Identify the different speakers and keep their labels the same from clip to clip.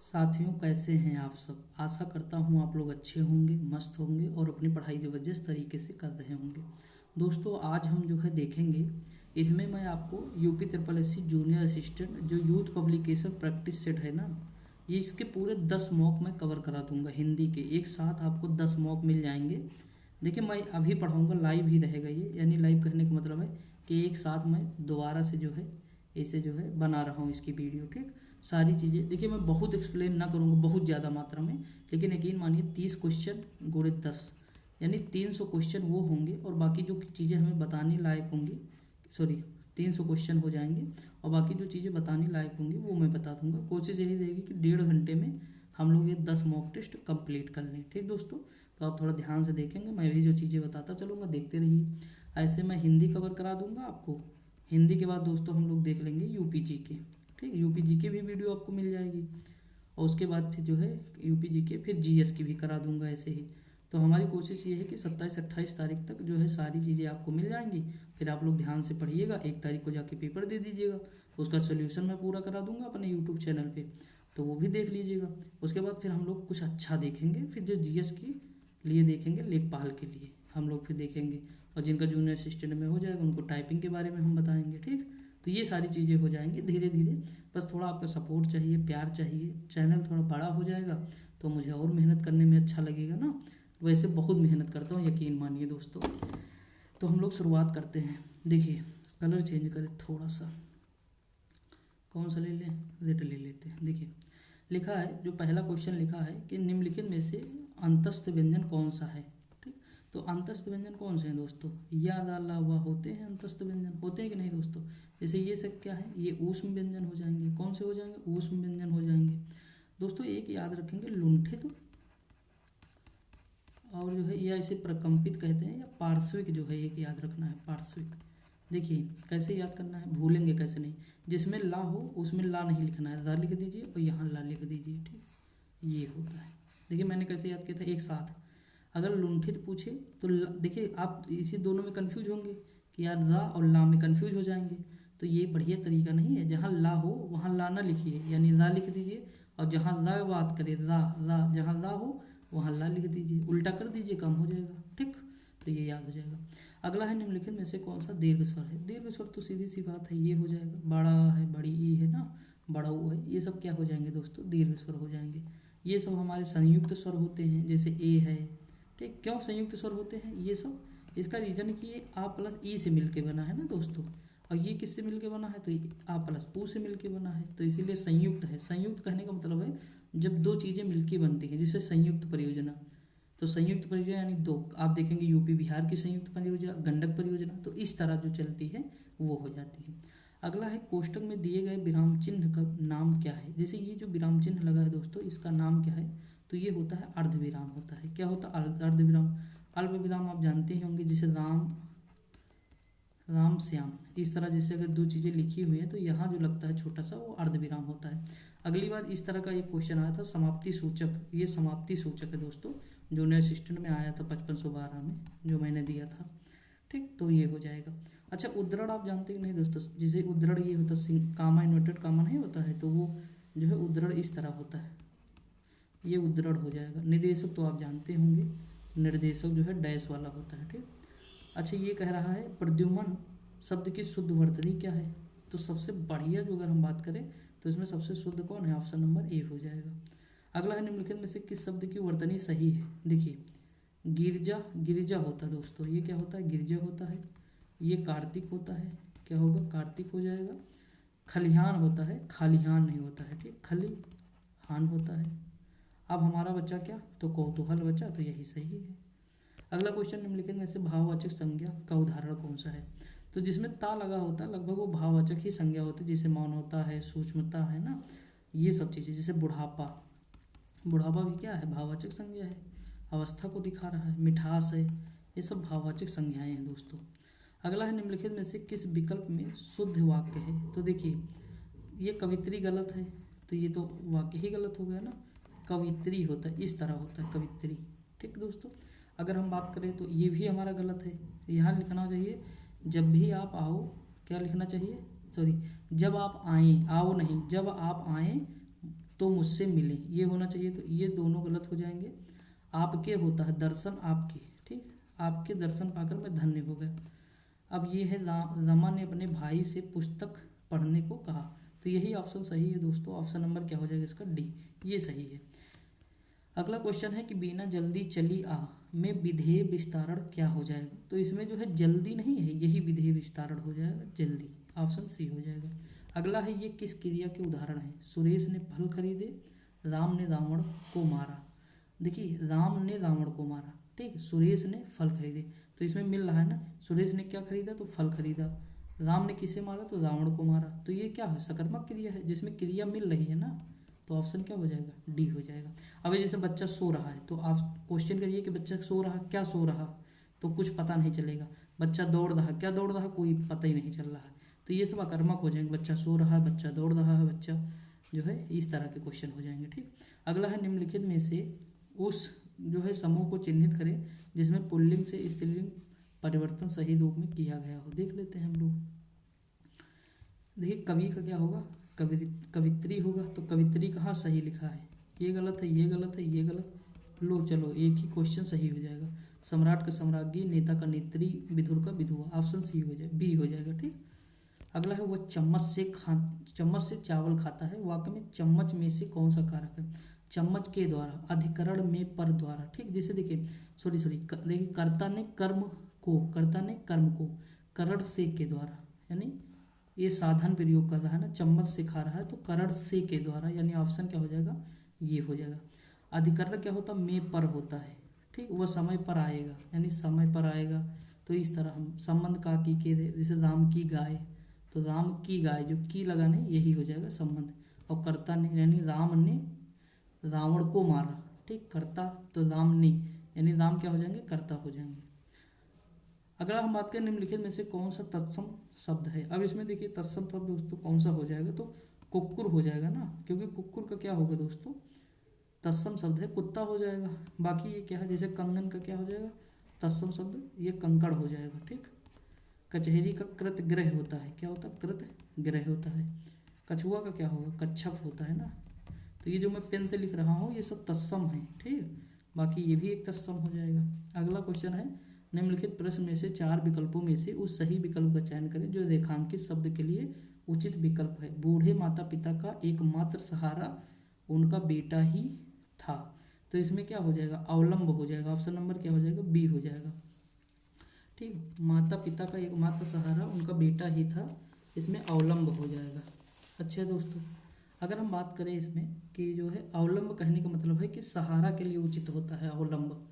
Speaker 1: साथियों, कैसे हैं आप सब। आशा करता हूँ आप लोग अच्छे होंगे, मस्त होंगे और अपनी पढ़ाई ज़बरदस्त तरीके से कर रहे होंगे। दोस्तों, आज हम जो है देखेंगे, इसमें मैं आपको UP triple S C junior assistant जो यूथ पब्लिकेशन प्रैक्टिस सेट है ना, ये इसके पूरे 10 मॉक मैं कवर करा दूंगा। हिंदी के एक साथ आपको 10 मॉक मिल जाएंगे। देखिए, मैं अभी पढ़ाऊंगा, लाइव ही रहेगा ये, यानी लाइव कहने का मतलब है कि एक साथ मैं दोबारा से जो है इसे जो है बना रहा हूँ इसकी वीडियो। ठीक, सारी चीज़ें देखिए, मैं बहुत एक्सप्लेन ना करूँगा बहुत ज़्यादा मात्रा में, लेकिन यकीन मानिए 30 क्वेश्चन गुणे 10 यानी 300 क्वेश्चन वो होंगे, और बाकी जो चीज़ें हमें बताने लायक होंगी, सॉरी 300 क्वेश्चन हो जाएंगे, और बाकी जो चीज़ें बताने लायक होंगी वो मैं बता दूंगा। कोशिश यही रहेगी कि 1.5 घंटे में हम लोग ये 10 मॉक टेस्ट कंप्लीट कर लें। ठीक दोस्तों, तो आप थोड़ा ध्यान से देखेंगे, मैं भी जो चीज़ें बताता चलूँगा, देखते रहिए। ऐसे मैं हिंदी कवर करा दूंगा आपको। हिंदी के बाद दोस्तों हम लोग देख लेंगे यूपी जी के। ठीक, यूपी जी के भी वीडियो आपको मिल जाएगी, और उसके बाद फिर जो है यूपी जी के फिर जीएस की भी करा दूंगा ऐसे ही। तो हमारी कोशिश ये है कि 27-28 तारीख तक जो है सारी चीज़ें आपको मिल जाएंगी। फिर आप लोग ध्यान से पढ़िएगा, 1 तारीख को जाके पेपर दे दीजिएगा। उसका सोल्यूशन मैं पूरा करा दूंगा अपने यूट्यूब चैनल पे, तो वो भी देख लीजिएगा। उसके बाद फिर हम लोग कुछ अच्छा देखेंगे, फिर जो जीएस के लिए देखेंगे, लेखपाल के लिए हम लोग फिर देखेंगे, और जिनका जूनियर असिस्टेंट में हो जाएगा उनको टाइपिंग के बारे में हम बताएंगे। ठीक, तो ये सारी चीज़ें हो जाएंगी धीरे धीरे। बस थोड़ा आपका सपोर्ट चाहिए, प्यार चाहिए। चैनल थोड़ा बड़ा हो जाएगा तो मुझे और मेहनत करने में अच्छा लगेगा ना। वैसे बहुत मेहनत करता हूँ, यकीन मानिए दोस्तों। तो हम लोग शुरुआत करते हैं। देखिए, कलर चेंज करें थोड़ा सा, कौन सा ले लें, रेड ले लेते हैं। देखिए, लिखा है, जो पहला क्वेश्चन लिखा है कि निम्नलिखित में से अंतस्थ व्यंजन कौन सा है। ठीक, तो अंतस्थ व्यंजन कौन से हैं दोस्तों, या दा ला हुआ होते हैं अंतस्थ व्यंजन, होते हैं कि नहीं दोस्तों। जैसे ये सब क्या है, ये ऊष्म व्यंजन हो जाएंगे। कौन से हो जाएंगे, ऊष्म व्यंजन हो जाएंगे दोस्तों। एक याद रखेंगे, लुंठित, और जो है या इसे प्रकंपित कहते हैं, या पार्श्विक जो है एक याद रखना है, पार्श्विक। देखिए कैसे याद करना है, भूलेंगे कैसे नहीं। जिसमें ला हो उसमें ला नहीं लिखना है, ला लिख दीजिए और यहाँ ला लिख दीजिए। ठीक, ये होता है। देखिए मैंने कैसे याद किया था, एक साथ। अगर लुंठित पूछे तो देखिए आप इसी दोनों में कंफ्यूज होंगे कि यार ला और ला में कंफ्यूज हो जाएंगे। तो ये बढ़िया तरीका नहीं है, जहाँ ला हो वहाँ ला ना लिखिए, यानी ला लिख दीजिए, और जहाँ ला बात करें ला ला, जहाँ ला हो वहाँ ला लिख दीजिए, उल्टा कर दीजिए, काम हो जाएगा। ठीक, तो ये याद हो जाएगा। अगला है, निम्नलिखित में से कौन सा दीर्घ स्वर है। दीर्घ स्वर तो सीधी सी बात है, ये हो जाएगा। बड़ा है, बड़ी ई है ना, बड़ा ऊ है, ये सब क्या हो जाएंगे दोस्तों, दीर्घ स्वर हो जाएंगे। ये सब हमारे संयुक्त स्वर होते हैं, जैसे ए है। ठीक, क्यों संयुक्त स्वर होते हैं ये सब, इसका रीजन कि ये आ प्लस ई से मिलके बना है ना दोस्तों, और ये किससे मिलके बना है, तो ये आ प्लस ऊ से मिलके बना है, तो इसीलिए संयुक्त है। संयुक्त कहने का मतलब है जब दो चीज़ें मिलके बनती हैं, जैसे संयुक्त परियोजना। तो संयुक्त परियोजना यानी दो, आप देखेंगे यूपी बिहार की संयुक्त परियोजना, गंडक परियोजना, तो इस तरह जो चलती है वो हो जाती है। अगला है, कोष्टक में दिए गए विराम चिन्ह का नाम क्या है। जैसे ये जो विराम चिन्ह लगा है दोस्तों, इसका नाम क्या है, तो ये होता है अर्धविराम होता है। क्या होता है, अर्धविराम। अल्प विराम आप जानते ही होंगे, जैसे राम, राम श्याम, इस तरह जैसे अगर दो चीज़ें लिखी हुई हैं तो यहाँ जो लगता है छोटा सा वो अर्धविराम होता है। अगली बार इस तरह का एक क्वेश्चन आया था, समाप्ति सूचक, ये समाप्ति सूचक है दोस्तों, जूनियर असिस्टेंट में आया था 5512 में, जो मैंने दिया था। ठीक, तो ये हो जाएगा। अच्छा, उद्धरण आप जानते कि नहीं दोस्तों, जिसे उद्धरण ये होता है, कामा इन्वर्टेड कामा नहीं होता है, तो वो जो है उद्धरण इस तरह होता है, ये उद्धरण हो जाएगा। निर्देशक तो आप जानते होंगे, निर्देशक जो है डैश वाला होता है। ठीक, अच्छा, ये कह रहा है प्रद्युमन शब्द की शुद्ध वर्तनी क्या है। तो सबसे बढ़िया जो अगर हम बात करें तो इसमें सबसे शुद्ध कौन है, ऑप्शन नंबर ए हो जाएगा। अगला है, निम्नलिखित में से किस शब्द की वर्तनी सही है। देखिए, गिरजा, गिरजा होता है दोस्तों, ये क्या होता है, गिरजा होता है। ये कार्तिक होता है, क्या होगा, कार्तिक हो जाएगा। खलिहान होता है, खालिहान नहीं होता है। ठीक, खलिहान होता है। अब हमारा बच्चा क्या, तो कौतूहल बच्चा, तो यही सही है। अगला क्वेश्चन, निम्नलिखित में से भाववाचक संज्ञा का उदाहरण कौन सा है। तो जिसमें ता लगा होता है लगभग वो भाववाचक ही संज्ञा होती है, जैसे मौनता है, सूक्ष्मता है ना, ये सब चीज़ें। जैसे बुढ़ापा, बुढ़ापा भी क्या है, भाववाचक संज्ञा है, अवस्था को दिखा रहा है। मिठास है, ये सब भाववाचक संज्ञाएं हैं दोस्तों। अगला है, निम्नलिखित में से किस विकल्प में शुद्ध वाक्य है। तो देखिए, ये कवित्री गलत है, तो ये तो वाक्य ही गलत हो गया ना। कवित्री होता है, इस तरह होता है कवित्री। ठीक दोस्तों, अगर हम बात करें तो ये भी हमारा गलत है। यहाँ लिखना चाहिए जब भी आप आओ, क्या लिखना चाहिए, सॉरी, जब आप आएँ, आओ नहीं, जब आप आएँ तो मुझसे मिले, ये होना चाहिए, तो ये दोनों गलत हो जाएंगे। आपके होता है दर्शन आपके, ठीक, आपके दर्शन पाकर मैं धन्य हो गया। अब ये है रमा ने अपने भाई से पुस्तक पढ़ने को कहा, तो यही ऑप्शन सही है दोस्तों। ऑप्शन नंबर क्या हो जाएगा इसका, डी, ये सही है। अगला क्वेश्चन है कि बिना जल्दी चली आ में विधेय विस्तारण क्या हो जाएगा, तो इसमें जो है जल्दी नहीं है, यही विधेय विस्तारण हो जाएगा, जल्दी, ऑप्शन सी हो जाएगा। अगला है ये किस क्रिया के उदाहरण है, सुरेश ने फल खरीदे, राम ने रावण को मारा। देखिए राम ने रावण को मारा, ठीक, सुरेश ने फल खरीदे, तो इसमें मिल रहा है ना, सुरेश ने क्या खरीदा, तो फल खरीदा, राम ने किसे मारा, तो रावण को मारा, तो ये क्या है, सकर्मक क्रिया है जिसमें क्रिया मिल रही है ना, तो ऑप्शन क्या हो जाएगा, डी हो जाएगा। अब जैसे बच्चा सो रहा है, तो आप क्वेश्चन करिए कि बच्चा सो रहा, क्या सो रहा, तो कुछ पता नहीं चलेगा। बच्चा दौड़ रहा, क्या दौड़ रहा, कोई पता ही नहीं चल रहा है, तो ये सब अकर्मक हो जाएंगे। बच्चा सो रहा है, बच्चा दौड़ रहा है, बच्चा जो है, इस तरह के क्वेश्चन हो जाएंगे, ठीक। अगला है निम्नलिखित में से उस जो है समूह को चिन्हित करें जिसमें पुल्लिंग से स्त्रीलिंग परिवर्तन सही रूप में किया गया हो। देख लेते हैं हम लोग। देखिए कवि का क्या होगा, कवित्री होगा, तो कवित्री कहाँ सही लिखा है, ये गलत है, ये गलत है, ये गलत, लो चलो एक ही क्वेश्चन सही हो जाएगा। सम्राट का सम्राज्ञी, नेता का नेत्री, विधुर का विधुआ, ऑप्शन सी हो जाए, बी हो जाएगा, ठीक। अगला है वह चम्मच से चावल खाता है, वाक्य में चम्मच में से कौन सा कारक है, चम्मच के द्वारा, अधिकरण में पर द्वारा, ठीक। जैसे देखिए देखिए कर्ता ने कर्म को करण से के द्वारा, यानी ये साधन प्रयोग कर रहा है ना, चम्मच से खा रहा है, तो करण से के द्वारा, यानी ऑप्शन क्या हो जाएगा, ये हो जाएगा। अधिकरण क्या होता, में पर होता है, ठीक, वह समय पर आएगा, यानी समय पर आएगा, तो इस तरह हम संबंध का की के दे, जैसे राम की गाय, तो राम की गाय, जो की लगाने यही हो जाएगा संबंध। और कर्ता ने, यानी राम ने रावण को मारा, ठीक, कर्ता तो राम ने, यानी राम क्या हो जाएंगे, कर्ता हो जाएंगे। अगर हम बात करें निम्नलिखित में से कौन सा तत्सम शब्द है, अब इसमें देखिए तत्सम शब्द दोस्तों कौन सा हो जाएगा, तो कुक्कुर हो जाएगा ना, क्योंकि कुक्कुर का क्या होगा दोस्तों, तत्सम शब्द है, कुत्ता हो जाएगा। बाकी ये क्या है, जैसे कंगन का क्या हो जाएगा, तत्सम शब्द, ये कंकड़ हो जाएगा, ठीक। कचहरी का कृत ग्रह होता है, क्या होता है, कृत ग्रह होता है। कछुआ का क्या होगा, कच्छप होता है ना, तो ये जो मैं पेन से लिख रहा हूँ ये सब तत्सम है, ठीक। बाकी ये भी एक तत्सम हो जाएगा। अगला क्वेश्चन है निम्नलिखित प्रश्न में से 4 विकल्पों में से उस सही विकल्प का चयन करें जो रेखांकित शब्द के लिए उचित विकल्प है। बूढ़े माता पिता का एकमात्र सहारा उनका बेटा ही था, तो इसमें क्या हो जाएगा, अवलंब हो जाएगा, ऑप्शन नंबर क्या हो जाएगा, बी हो जाएगा, ठीक। माता पिता का एकमात्र सहारा उनका बेटा ही था, इसमें अवलंब हो जाएगा। अच्छा दोस्तों, अगर हम बात करें इसमें कि जो है अवलंब कहने का मतलब है कि सहारा के लिए उचित होता है अवलंब,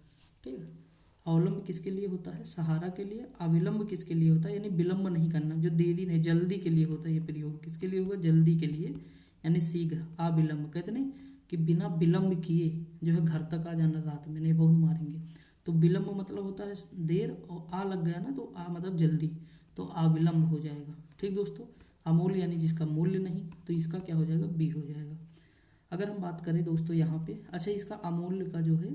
Speaker 1: ठीक है। अवलंब किसके लिए होता है, सहारा के लिए। अविलंब किसके लिए होता है, यानी विलंब नहीं करना, जो देरी नहीं, जल्दी के लिए होता है ये प्रयोग, किसके लिए होगा, जल्दी के लिए, यानी शीघ्र। अविलंब कहते नहीं कि बिना विलंब किए जो है घर तक आ जाना, रात में नहीं बहुत मारेंगे, तो विलंब मतलब होता है देर, और आ लग गया ना तो आ मतलब जल्दी, तो अविलंब हो जाएगा, ठीक दोस्तों। अमूल्य यानी जिसका मूल्य नहीं, तो इसका क्या हो जाएगा, बी हो जाएगा। अगर हम बात करें दोस्तों यहाँ पे, अच्छा इसका अमूल्य का जो है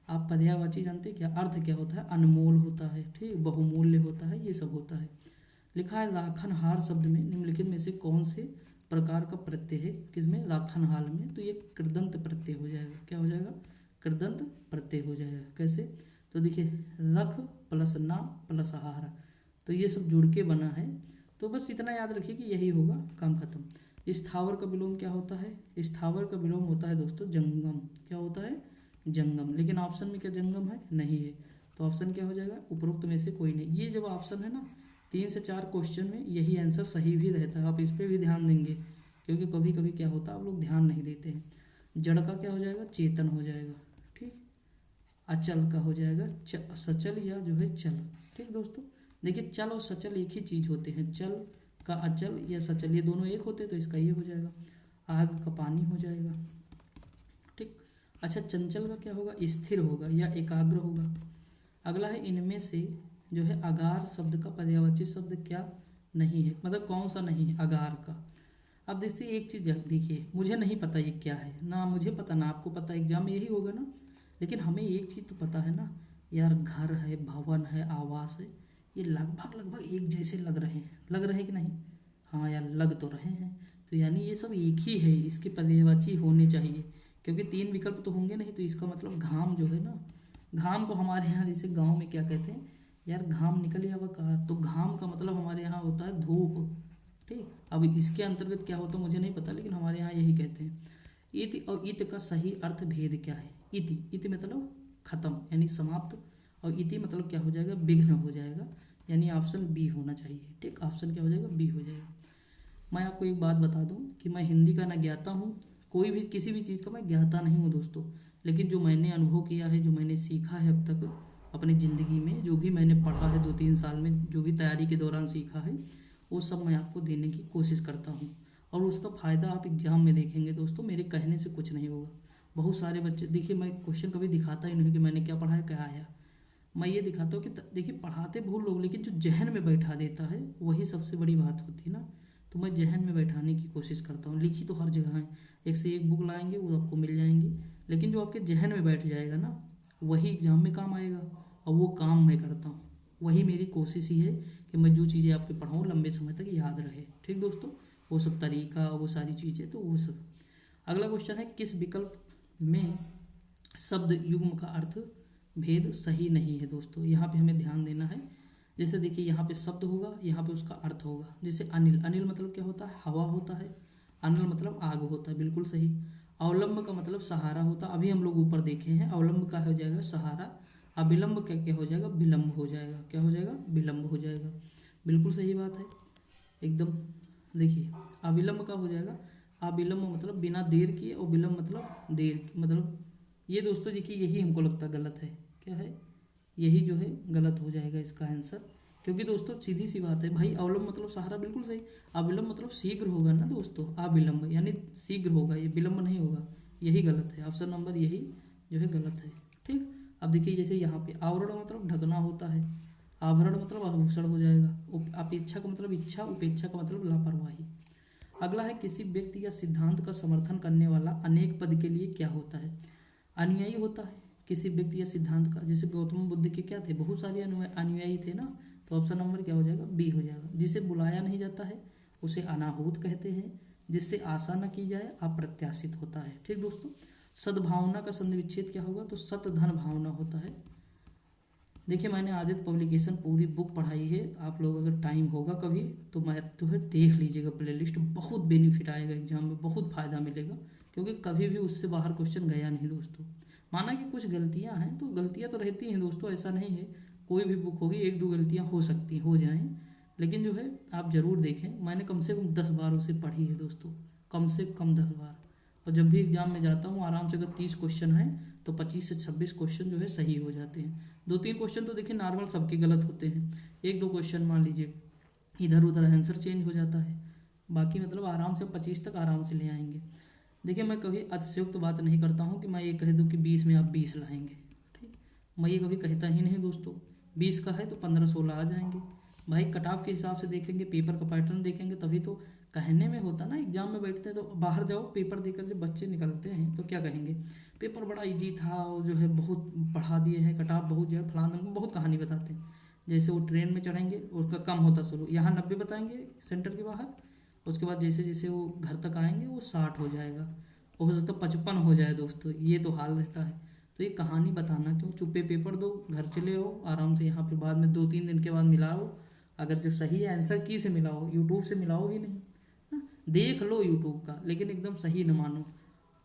Speaker 1: आप पर्यायवाची जानते हैं क्या, अर्थ क्या होता है, अनमोल होता है, ठीक, बहुमूल्य होता है, ये सब होता है। लिखा है राखनहार शब्द में निम्नलिखित में से कौन से प्रकार का प्रत्यय है, किसमें, राखनहार में, तो ये कृदंत प्रत्यय हो जाएगा, क्या हो जाएगा, कृदंत प्रत्यय हो जाएगा। कैसे, तो देखिए रख प्लस ना प्लस हार, तो ये सब जुड़ के बना है, तो बस इतना याद रखिए कि यही होगा, काम खत्म। स्थावर का विलोम क्या होता है, स्थावर का विलोम होता है दोस्तों जंगम, क्या होता है, जंगम। लेकिन ऑप्शन में क्या जंगम है, नहीं है, तो ऑप्शन क्या हो जाएगा, उपरोक्त में से कोई नहीं। ये जब ऑप्शन है ना 3 से 4 क्वेश्चन में यही आंसर सही भी रहता है, आप इस पर भी ध्यान देंगे, क्योंकि कभी कभी क्या होता है आप लोग ध्यान नहीं देते हैं। जड़ का क्या हो जाएगा, चेतन हो जाएगा, ठीक। अचल का हो जाएगा सचल या जो है चल, ठीक दोस्तों। देखिए चल और सचल एक ही चीज होते हैं, चल का अचल या सचल ये दोनों एक होते हैं, तो इसका ये हो जाएगा। आग का पानी हो जाएगा, ठीक। अच्छा चंचल का क्या होगा, स्थिर होगा या एकाग्र होगा। अगला है इनमें से जो है अगार शब्द का पर्यायवाची शब्द क्या नहीं है, मतलब कौन सा नहीं है अगार का। अब देखिए एक चीज देखिए, मुझे नहीं पता ये क्या है, ना मुझे पता ना आपको पता, एग्जाम में यही होगा ना, लेकिन हमें एक चीज तो पता है ना यार, घर है, भवन है, आवास है, ये लगभग लगभग एक जैसे लग रहे हैं कि नहीं, हाँ यार लग तो रहे हैं, तो तो यानी ये सब एक ही है, इसके पर्यायवाची होने चाहिए, क्योंकि 3 विकल्प तो होंगे नहीं। तो इसका मतलब घाम जो है ना, घाम को हमारे यहाँ जैसे गांव में क्या कहते हैं यार, घाम निकल या वह कहा, तो घाम का मतलब हमारे यहाँ होता है धूप। ठीक, अब इसके अंतर्गत क्या होता है मुझे नहीं पता, लेकिन हमारे यहाँ यही कहते हैं। इति और इत का सही अर्थ भेद क्या है? इति, इति मतलब खत्म यानी समाप्त, और इति मतलब क्या हो जाएगा, विघ्न हो जाएगा, यानी ऑप्शन बी होना चाहिए। ठीक, ऑप्शन क्या हो जाएगा, बी हो जाएगा। मैं आपको एक बात बता दूं कि मैं हिंदी का ना ज्ञाता हूँ, कोई भी किसी भी चीज़ का मैं ज्ञाता नहीं हूँ दोस्तों, लेकिन जो मैंने अनुभव किया है, जो मैंने सीखा है अब तक अपनी ज़िंदगी में, जो भी मैंने पढ़ा है 2-3 साल में, जो भी तैयारी के दौरान सीखा है, वो सब मैं आपको देने की कोशिश करता हूँ। और उसका फ़ायदा आप एग्ज़ाम में देखेंगे दोस्तों, मेरे कहने से कुछ नहीं होगा। बहुत सारे बच्चे, देखिए मैं क्वेश्चन कभी दिखाता ही नहीं कि मैंने क्या पढ़ा है क्या आया, मैं ये दिखाता हूँ कि देखिए पढ़ाते बहुत लोग, लेकिन जो जहन में बैठा देता है वही सबसे बड़ी बात होती है ना। तो मैं जहन में बैठाने की कोशिश करता हूँ। लिखी तो हर जगह है, एक से एक बुक लाएंगे वो आपको मिल जाएंगी, लेकिन जो आपके जहन में बैठ जाएगा ना, वही एग्जाम में काम आएगा, और वो काम मैं करता हूँ। वही मेरी कोशिश ही है कि मैं जो चीज़ें आपके पढ़ाऊँ लंबे समय तक याद रहे। ठीक दोस्तों, वो सब तरीका, वो सारी चीज़ें, तो वो सब। अगला क्वेश्चन है, किस विकल्प में शब्द युग्म का अर्थ भेद सही नहीं है? दोस्तों यहाँ पे हमें ध्यान देना है। जैसे देखिए यहाँ पे शब्द होगा, यहाँ पे उसका अर्थ होगा। जैसे अनिल, अनिल मतलब क्या होता है, हवा होता है। अनिल मतलब आग होता है, बिल्कुल सही। अवलंब का मतलब सहारा होता है, अभी हम लोग ऊपर देखे हैं। अवलंब का हो जाएगा सहारा। अविलंब का क्या हो जाएगा, विलंब हो जाएगा। क्या हो जाएगा, विलंब हो जाएगा, बिल्कुल सही बात है एकदम। देखिए अविलंब का हो जाएगा, अविलंब मतलब बिना देर किए, और विलंब मतलब देर, मतलब ये दोस्तों देखिए यही हमको लगता गलत है। क्या है, यही जो है गलत हो जाएगा इसका आंसर, क्योंकि दोस्तों सीधी सी बात है भाई, अवलंब मतलब सहारा, बिल्कुल सही। अविलंब मतलब शीघ्र होगा ना दोस्तों, अविलंब यानी शीघ्र होगा, ये विलंब नहीं होगा, यही गलत है। ऑप्शन नंबर यही जो है गलत है। ठीक, अब देखिए जैसे यहाँ पे आवरण मतलब ढकना होता है, आवरण मतलब आभूषण हो जाएगा। अपेक्षा का मतलब इच्छा, उपेक्षा का मतलब लापरवाही। अगला है, किसी व्यक्ति या सिद्धांत का समर्थन करने वाला अनेक पद के लिए क्या होता है? अनुयायी होता है। किसी व्यक्ति या सिद्धांत का, जैसे गौतम बुद्ध के क्या थे, बहुत सारे अनुयायी थे ना, तो ऑप्शन नंबर क्या हो जाएगा, बी हो जाएगा। जिसे बुलाया नहीं जाता है उसे अनाहूत कहते हैं, जिससे आशा न की जाए अप्रत्याशित होता है। ठीक दोस्तों, सद्भावना का संधिविच्छेद क्या होगा, तो सत धन भावना होता है। देखिए मैंने आदित्य पब्लिकेशन पूरी बुक पढ़ाई है, आप लोग अगर टाइम होगा कभी तो मैं तो है देख लीजिएगा प्लेलिस्ट, बहुत बेनिफिट आएगा एग्जाम में, बहुत फ़ायदा मिलेगा, क्योंकि कभी भी उससे बाहर क्वेश्चन गया नहीं दोस्तों। माना कि कुछ गलतियां हैं, तो गलतियां तो रहती हैं दोस्तों, ऐसा नहीं है। कोई भी बुक होगी 1-2 गलतियां हो सकती हो जाएं, लेकिन जो है आप ज़रूर देखें। मैंने कम से कम 10 बार उसे पढ़ी है दोस्तों, कम से कम 10 बार। और जब भी एग्जाम में जाता हूँ आराम से, अगर 30 क्वेश्चन हैं तो 25 से 26 क्वेश्चन जो है सही हो जाते हैं। 2-3 क्वेश्चन तो देखिए नॉर्मल सबके गलत होते हैं, 1-2 क्वेश्चन मान लीजिए इधर उधर आंसर चेंज हो जाता है, बाकी मतलब आराम से 25 तक आराम से ले आएंगे। देखिए मैं कभी अतिशयोक्त बात नहीं करता हूँ कि मैं ये कह दूँ कि 20 में आप 20 लाएंगे। ठीक, मैं ये कभी कहता ही नहीं दोस्तों। 20 का है तो 15-16 आ जाएंगे भाई। कट ऑफ के हिसाब से देखेंगे, पेपर का पैटर्न देखेंगे, तभी तो कहने में होता ना। एग्जाम में बैठते हैं तो बाहर जाओ, पेपर देकर जब बच्चे निकलते हैं तो क्या कहेंगे, पेपर बड़ा इजी था, और जो है बहुत बढ़ा दिए हैं कट ऑफ, बहुत जो है फलान, बहुत कहानी बताते हैं। जैसे वो ट्रेन में चढ़ेंगे उसका कम होता शुरू, यहाँ 90 बताएंगे सेंटर के बाहर, उसके बाद जैसे जैसे वो घर तक आएंगे वो 60 हो जाएगा, हो सकता है 55 हो जाए दोस्तों, ये तो हाल रहता है। तो ये कहानी बताना क्यों, चुप्पे पेपर दो, घर चले आओ आराम से, यहाँ पे बाद में 2-3 दिन के बाद मिलाओ। अगर जो सही है आंसर की से मिलाओ, यूट्यूब से मिलाओ ही नहीं, हाँ, देख लो यूट्यूब का, लेकिन एकदम सही न मानो।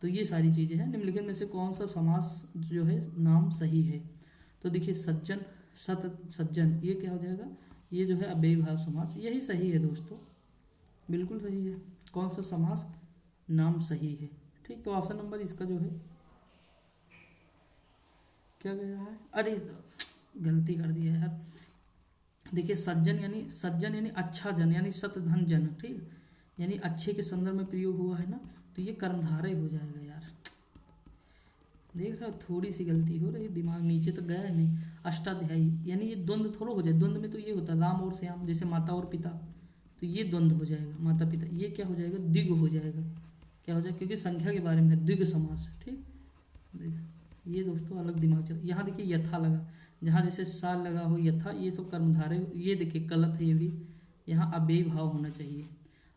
Speaker 1: तो ये सारी चीज़ें हैं। निम्नलिखित में से कौन सा समास जो है नाम सही है? तो देखिए सज्जन, सत, सज्जन, ये क्या हो जाएगा, ये जो है अव्ययीभाव समास, यही सही है दोस्तों, बिल्कुल सही है। कौन सा समास नाम सही है? ठीक, तो ऑप्शन नंबर इसका जो है क्या गया है, अरे गलती कर दिया यार। देखिए सज्जन यानी अच्छा जन, यानी सतधन जन। ठीक, यानी अच्छे के संदर्भ में प्रयोग हुआ है ना, तो ये कर्मधारय हो जाएगा यार। देख रहे हो थोड़ी सी गलती हो रही, दिमाग नीचे तक गया है नहीं। अष्टाध्यायी यानी ये द्वंद्व थोड़ा हो जाए, द्वंद्व में तो ये होता है राम और श्याम, जैसे माता और पिता, तो ये द्वंद्व हो जाएगा, माता पिता। ये क्या हो जाएगा, द्विग हो जाएगा। क्या हो जाएगा, क्योंकि संख्या के बारे में है, द्विग समास। ठीक, ये दोस्तों अलग दिमाग चल। यहाँ देखिए यथा लगा, जहाँ जैसे साल लगा हो, यथा, ये सब कर्मधारय। ये देखिए गलत है ये भी, यहाँ अव्ययी भाव होना चाहिए।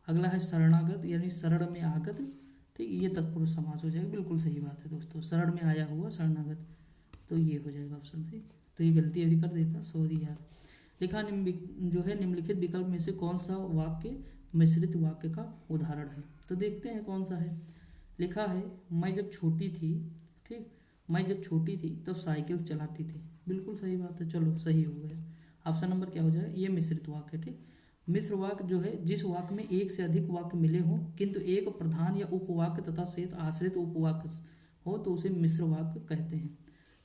Speaker 1: अगला है शरणागत यानी शरण में आगत, ठीक, ये तत्पुरुष समास हो जाएगा। बिल्कुल सही बात है दोस्तों, शरण में आया हुआ शरणागत, तो ये हो जाएगा ऑप्शन सी। तो ये गलती अभी कर देता, सॉरी यार। लिखा जो है निम्नलिखित विकल्प में से कौन सा वाक्य मिश्रित वाक्य का उदाहरण है, तो देखते हैं कौन सा है। लिखा है मैं जब छोटी थी, ठीक, मैं जब छोटी थी तब साइकिल चलाती थी, बिल्कुल सही बात है, चलो सही हो गया। ऑप्शन नंबर क्या हो जाएगा, ये मिश्रित वाक्य, ठीक। मिश्र वाक्य जो है जिस वाक्य में एक से अधिक वाक्य मिले हों किंतु एक प्रधान या उपवाक्य तथा शेष आश्रित उपवाक्य हो तो उसे मिश्र वाक्य कहते हैं,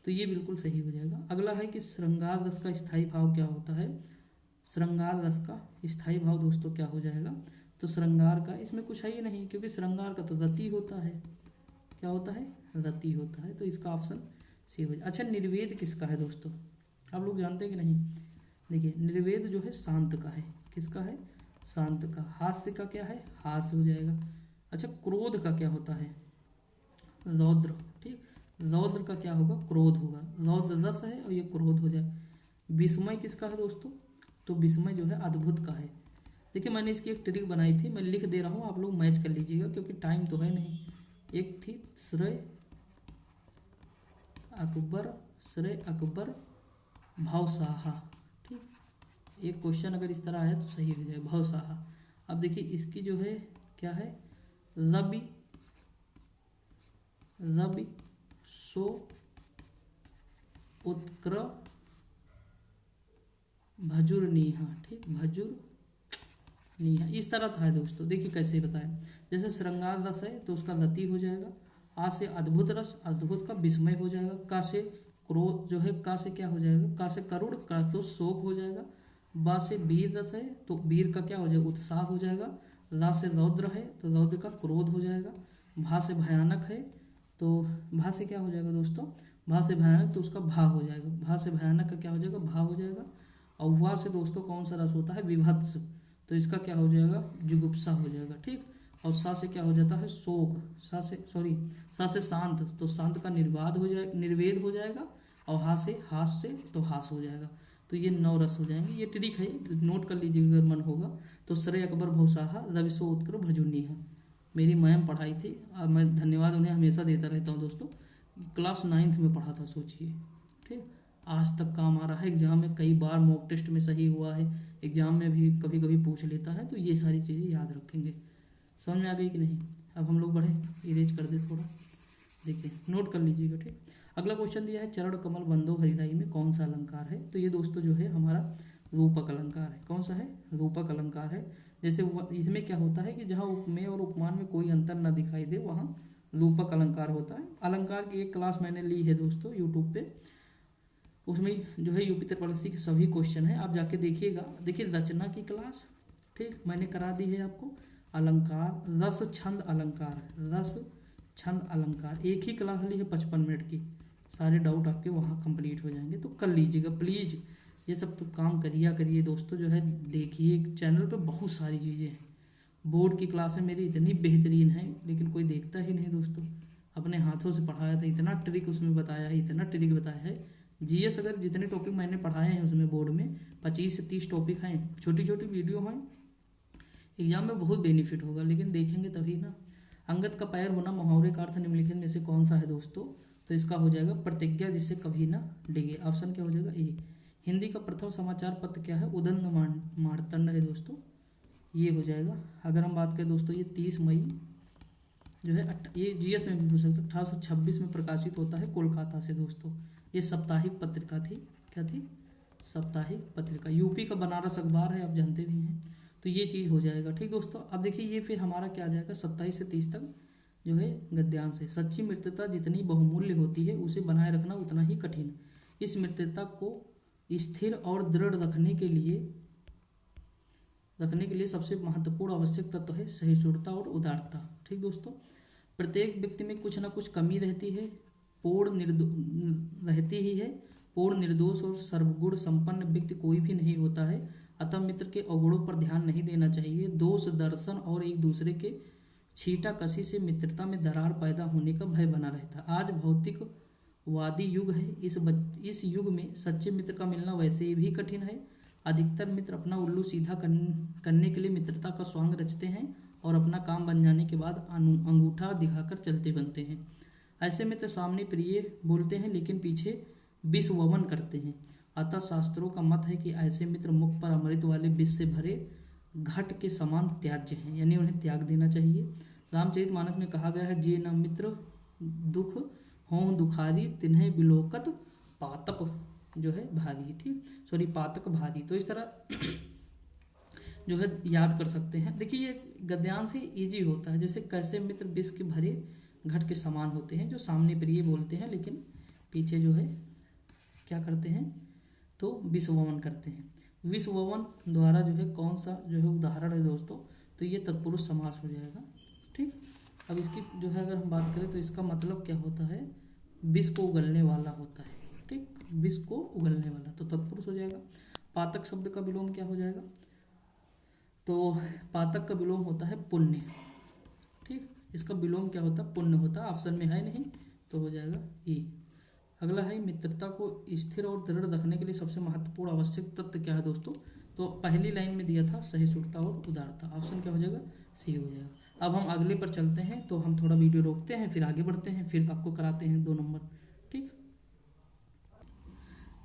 Speaker 1: तो ये बिल्कुल सही हो जाएगा। अगला है कि श्रृंगार रस का स्थायी भाव क्या होता है। श्रृंगार रस का स्थायी भाव दोस्तों क्या हो जाएगा, तो श्रृंगार का इसमें कुछ है ही नहीं, क्योंकि श्रृंगार का तो रति होता है, क्या होता है, रति होता है, तो इसका ऑप्शन सी हो जाए। अच्छा, निर्वेद किसका है दोस्तों, आप लोग जानते हैं कि नहीं। देखिए निर्वेद जो है शांत का है, किसका है, शांत का। हास्य का क्या है, हास्य हो जाएगा। अच्छा, क्रोध का क्या होता है, रौद्र, ठीक, रौद्र का क्या होगा, क्रोध होगा। रौद्र रस है और ये क्रोध हो जाए। विस्मय किसका है दोस्तों, तो विस्मय जो है अद्भुत का है। देखिए मैंने इसकी एक ट्रिक बनाई थी, मैं लिख दे रहा हूँ, आप लोग मैच कर लीजिएगा क्योंकि टाइम तो है नहीं। एक थी श्रेय अकबर भावसाहा, ठीक, एक क्वेश्चन अगर इस तरह है तो सही हो जाए, भावसाहा। अब देखिए इसकी जो है क्या है, रवि सो उत्कर भजुर्नीहा, ठीक, भजुर्नीहा, इस तरह था दोस्तों। देखिए कैसे बताएं, जैसे श्रृंगार रस है तो उसका रति हो जाएगा। आ से अद्भुत रस, अद्भुत का विस्मय हो जाएगा। का से क्रोध जो है, का से क्या हो जाएगा, का से करुण, का तो शोक हो जाएगा। बा से वीर रस है तो वीर का क्या हो जाएगा, उत्साह हो जाएगा। रा से रौद्र है तो रौद्र का क्रोध हो जाएगा। भा से भयानक है तो भा से क्या हो जाएगा दोस्तों, भा से भयानक तो उसका भा हो जाएगा। भा से भयानक का क्या हो जाएगा, भा हो जाएगा। और वा से दोस्तों कौन सा रस होता है, विभत्स, तो इसका क्या हो जाएगा, जुगुप्सा हो जाएगा, ठीक। और सा से क्या हो जाता है, शोक। सा से शांत, तो शांत का निर्वेद हो जाएगा। और हास से तो हास हो जाएगा। तो ये 9 रस हो जाएंगे। ये ट्रिक है, नोट कर लीजिएगा अगर मन होगा तो। श्रेय अकबर भौसाहा, रवि सो उत्कर भजुनिहा, मेरी मैम पढ़ाई थी और मैं धन्यवाद उन्हें हमेशा देता रहता हूँ दोस्तों। क्लास 9th में पढ़ा था, सोचिए, ठीक। आज तक काम आ रहा है, एग्जाम में कई बार मॉक टेस्ट में सही हुआ है, एग्जाम में भी कभी कभी पूछ लेता है, तो ये सारी चीज़ें याद रखेंगे। समझ में आ गई कि नहीं। अब हम लोग बढ़े, इरेज कर दे थोड़ा, देखिए नोट कर लीजिएगा, ठीक। अगला क्वेश्चन दिया है, चरण कमल बंदो हरिराई में कौन सा अलंकार है, तो ये दोस्तों जो है हमारा रूपक अलंकार है। कौन सा है, रूपक अलंकार है। जैसे इसमें क्या होता है कि जहाँ उपमेय और उपमान में कोई अंतर ना दिखाई दे वहाँ रूपक अलंकार होता है। अलंकार की एक क्लास मैंने ली है दोस्तों यूट्यूब पे, उसमें जो है यूपी त्रिपल के सभी क्वेश्चन है, आप जाके देखिएगा। देखिए रचना की क्लास, ठीक, मैंने करा दी है आपको। अलंकार, रस छंद अलंकार, रस छंद अलंकार, एक ही क्लास ली है 55 मिनट की। सारे डाउट आपके वहाँ कंप्लीट हो जाएंगे, तो कर लीजिएगा प्लीज़। ये सब तो काम करिए दोस्तों, जो है देखिए चैनल पे बहुत सारी चीज़ें हैं। बोर्ड की क्लासें मेरी इतनी बेहतरीन है लेकिन कोई देखता ही नहीं दोस्तों। अपने हाथों से पढ़ाया था, इतना ट्रिक उसमें बताया है, इतना ट्रिक बताया है। जीएस अगर जितने टॉपिक मैंने पढ़ाए हैं उसमें बोर्ड में 25 से 30 टॉपिक हैं, छोटी छोटी वीडियो हैं, एग्जाम में बहुत बेनिफिट होगा, लेकिन देखेंगे तभी ना। अंगद का पैर होना मुहावरे का अर्थ निम्नलिखित में से कौन सा है दोस्तों, तो इसका हो जाएगा प्रतिज्ञा जिससे कभी ना डिगे। ऑप्शन क्या हो जाएगा, ए। हिंदी का प्रथम समाचार पत्र क्या है, उदंड मार्तंड है दोस्तों, ये हो जाएगा। अगर हम बात करें दोस्तों, ये 30 मई जो है ये जीएस में भी हो सकता है, 1826 में प्रकाशित होता है कोलकाता से दोस्तों। ये साप्ताहिक पत्रिका थी, क्या थी, साप्ताहिक पत्रिका। यूपी का बनारस अखबार है, आप जानते भी हैं, तो ये चीज़ हो जाएगा, ठीक दोस्तों। अब देखिए ये फिर हमारा क्या आ जाएगा, 27 से 30 तक जो है गद्यांश है। सच्ची मित्रता जितनी बहुमूल्य होती है उसे बनाए रखना उतना ही कठिन। इस मित्रता को स्थिर और दृढ़ रखने के लिए सबसे महत्वपूर्ण आवश्यक तत्व है सहिष्णुता और उदारता, ठीक दोस्तों। प्रत्येक व्यक्ति में कुछ ना कुछ कमी रहती है, रहती ही है। पूर्ण निर्दोष और सर्वगुण संपन्न व्यक्ति कोई भी नहीं होता है, अतः मित्र के अवगुणों पर ध्यान नहीं देना चाहिए। दोष दर्शन और एक दूसरे के छींटाकशी से मित्रता में दरार पैदा होने का भय बना रहता है। आज भौतिकवादी युग है, इस युग में सच्चे मित्र का मिलना वैसे भी कठिन है। अधिकतर मित्र अपना उल्लू सीधा करने के लिए मित्रता का स्वांग रचते हैं और अपना काम बन जाने के बाद अंगूठा दिखाकर चलते बनते हैं। ऐसे मित्र सामने प्रिय बोलते हैं लेकिन पीछे विष वमन करते हैं। अतः शास्त्रों का मत है कि ऐसे मित्र मुख पर अमृत वाले विष से भरे घट के समान त्याज्य हैं, यानी उन्हें त्याग देना चाहिए। रामचरितमानस में कहा गया है, जे न मित्र दुख हों दुखारी तिन्हें बिलोकत पातक जो है भारी, ठीक, सॉरी पातक भारी। तो इस तरह जो है याद कर सकते हैं। देखिए ये गद्यांश ही इजी होता है, जैसे कैसे मित्र विष के भरे घट के समान होते हैं, जो सामने प्रिय बोलते हैं लेकिन पीछे जो है क्या करते हैं, तो विष वमन करते हैं। विष वमन द्वारा जो है कौन सा जो है उदाहरण है दोस्तों, तो ये तत्पुरुष समास हो जाएगा, ठीक। अब इसकी जो है अगर हम बात करें तो इसका मतलब क्या होता है, विष को उगलने वाला होता है, ठीक, विष को उगलने वाला, तो तत्पुरुष हो जाएगा। पातक शब्द का विलोम क्या हो जाएगा, तो पातक का विलोम होता है पुण्य, ठीक, इसका विलोम क्या होता है, पुण्य होता है। ऑप्शन में है नहीं तो हो जाएगा ई। अगला है मित्रता को स्थिर और दृढ़ रखने के लिए सबसे महत्वपूर्ण आवश्यक तत्व क्या है दोस्तों, तो पहली लाइन में दिया था सहिष्णुता और उदारता। ऑप्शन क्या हो जाएगा, सी हो जाएगा। अब हम अगले पर चलते हैं, तो हम थोड़ा वीडियो रोकते हैं फिर आगे बढ़ते हैं, फिर आपको कराते हैं 2 नंबर, ठीक।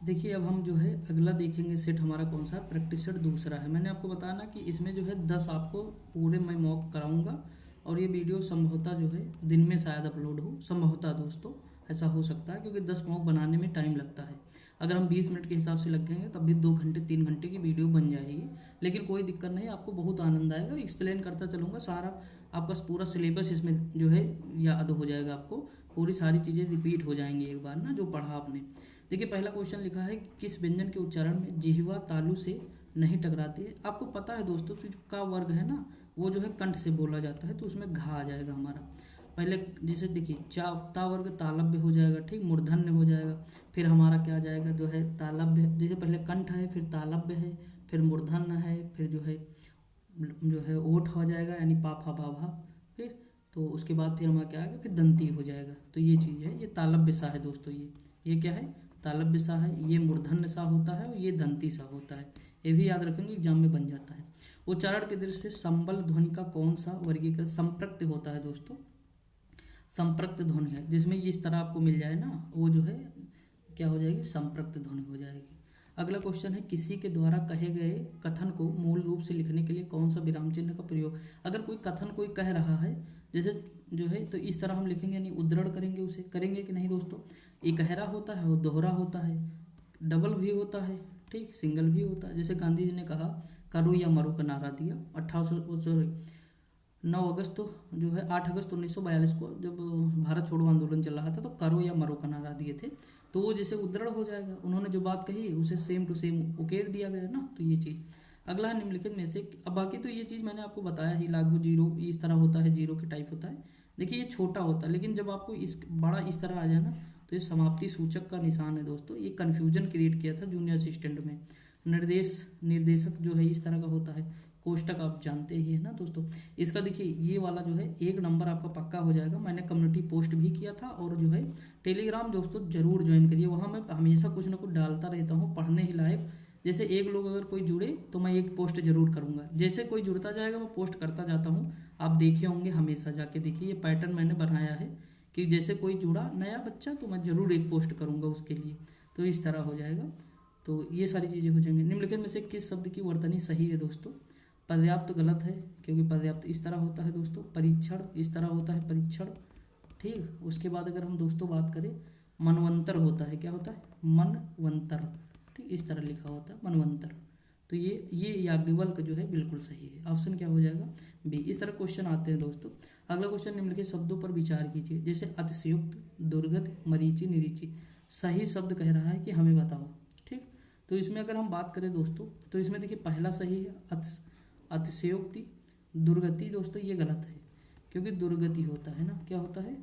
Speaker 1: देखिए अब हम जो है अगला देखेंगे सेट हमारा कौन सा, प्रैक्टिस सेट दूसरा है। मैंने आपको बताया ना कि इसमें जो है 10 आपको पूरे मैं मॉक कराऊंगा और ये वीडियो संभवतः जो है दिन में शायद अपलोड हो, संभवतः दोस्तों ऐसा हो सकता है, क्योंकि 10 मॉक बनाने में टाइम लगता है। अगर हम 20 मिनट के हिसाब से लगेंगे तब भी 2 घंटे 3 घंटे की वीडियो बन जाएगी, लेकिन कोई दिक्कत नहीं, आपको बहुत आनंद आएगा। एक्सप्लेन करता चलूँगा, सारा आपका पूरा सिलेबस इसमें जो है याद हो जाएगा, आपको पूरी सारी चीज़ें रिपीट हो जाएंगी एक बार ना जो पढ़ा आपने। देखिए पहला क्वेश्चन लिखा है, किस व्यंजन के उच्चारण में जिह्वा तालु से नहीं टकराती है। आपको पता है दोस्तों तो का वर्ग है ना, वो जो है कंठ से बोला जाता है, तो उसमें घा आ जाएगा हमारा। पहले जैसे देखिए ता वर्ग तालब्य हो जाएगा, ठीक, मूर्धन्य हो जाएगा। फिर हमारा क्या आ जाएगा जो है तालब्य, जैसे पहले कंठ है फिर तालब्य है फिर मूर्धन्य है फिर जो है ओठ हो जाएगा, यानी पाफा बाभा, फिर तो उसके बाद फिर हमारा क्या आएगा, फिर दंती हो जाएगा। तो ये चीज़ है, ये तालब्य सा है दोस्तों, ये क्या है, तालब्य सा है, ये मूर्धन्य सा होता है और ये दंती सा होता है। ये भी याद रखेंगे, एग्जाम में बन जाता है। उच्चारण के दृष्टि से संबल ध्वनि का कौन सा वर्गीकरण, संप्रक्त होता है दोस्तों, संप्रक्त ध्वनि है, जिसमें इस तरह आपको मिल जाए ना, वो जो है क्या हो जाएगी, संप्रक्त ध्वनि हो जाएगी। अगला क्वेश्चन है, किसी के द्वारा कहे गए कथन को मूल रूप से लिखने के लिए कौन सा विराम चिन्ह का प्रयोग। अगर कोई कथन कोई कह रहा है जैसे जो है, तो इस तरह हम लिखेंगे, यानी उद्धरण करेंगे, उसे करेंगे कि नहीं दोस्तों। इकहरा होता है, वो दोहरा होता है, डबल भी होता है, ठीक, सिंगल भी होता है। जैसे गांधी जी ने कहा करो या मरो का नारा दिया 9 अगस्त जो है 8 अगस्त 1942 को, जब भारत छोड़ो आंदोलन चल रहा था, तो करो या मरो का नारा दिए थे। तो वो जैसे उद्धरण हो जाएगा, उन्होंने जो बात कही उसे सेम टू सेम उकेर दिया गया ना, तो ये चीज़। अगला है निम्नलिखित में से, अब बाकी तो ये चीज़ मैंने आपको बताया ही, लागू जीरो इस तरह होता है, जीरो के टाइप होता है। देखिए ये छोटा होता है, लेकिन जब आपको इस बड़ा इस तरह आ जाए ना, तो ये समाप्ति सूचक का निशान है दोस्तों। ये कन्फ्यूजन क्रिएट किया था जूनियर असिस्टेंट में। निर्देशक जो है इस तरह का होता है, कोष्टक आप जानते ही है ना दोस्तों। इसका देखिए ये वाला जो है 1 नंबर आपका पक्का हो जाएगा। मैंने कम्युनिटी पोस्ट भी किया था, और जो है टेलीग्राम दोस्तों जरूर ज्वाइन करिए, वहाँ मैं हमेशा कुछ ना कुछ डालता रहता हूँ पढ़ने ही लायक। जैसे एक लोग अगर कोई जुड़े तो मैं एक पोस्ट जरूर करूँगा, जैसे कोई जुड़ता जाएगा मैं पोस्ट करता जाता हूँ। आप देखे होंगे, हमेशा जाके देखिए, ये पैटर्न मैंने बनाया है कि जैसे कोई जुड़ा नया बच्चा तो मैं जरूर एक पोस्ट करूँगा उसके लिए, तो इस तरह हो जाएगा। तो ये सारी चीज़ें हो जाएंगी। निम्नलिखित में से किस शब्द की वर्तनी सही है दोस्तों। पर्याप्त गलत है, क्योंकि पर्याप्त इस तरह होता है दोस्तों, परीक्षण इस तरह होता है, परीक्षण, ठीक। उसके बाद अगर हम दोस्तों बात करें, मनवंतर होता है, क्या होता है, मनवंतर, ठीक, इस तरह लिखा होता है मनवंतर। तो ये याज्ञवल्क्य जो है बिल्कुल सही है। ऑप्शन क्या हो जाएगा, बी। इस तरह क्वेश्चन आते हैं दोस्तों। अगला क्वेश्चन, निम्नलिखित शब्दों पर विचार कीजिए, जैसे अतिशयोक्त, दुर्गत, मरीचि, निरीचि। सही शब्द कह रहा है कि हमें बताओ, ठीक। तो इसमें अगर हम बात करें दोस्तों, तो इसमें देखिए पहला सही है अतिशयोक्ति। दुर्गति दोस्तों ये गलत है, क्योंकि दुर्गति होता है ना, क्या होता है,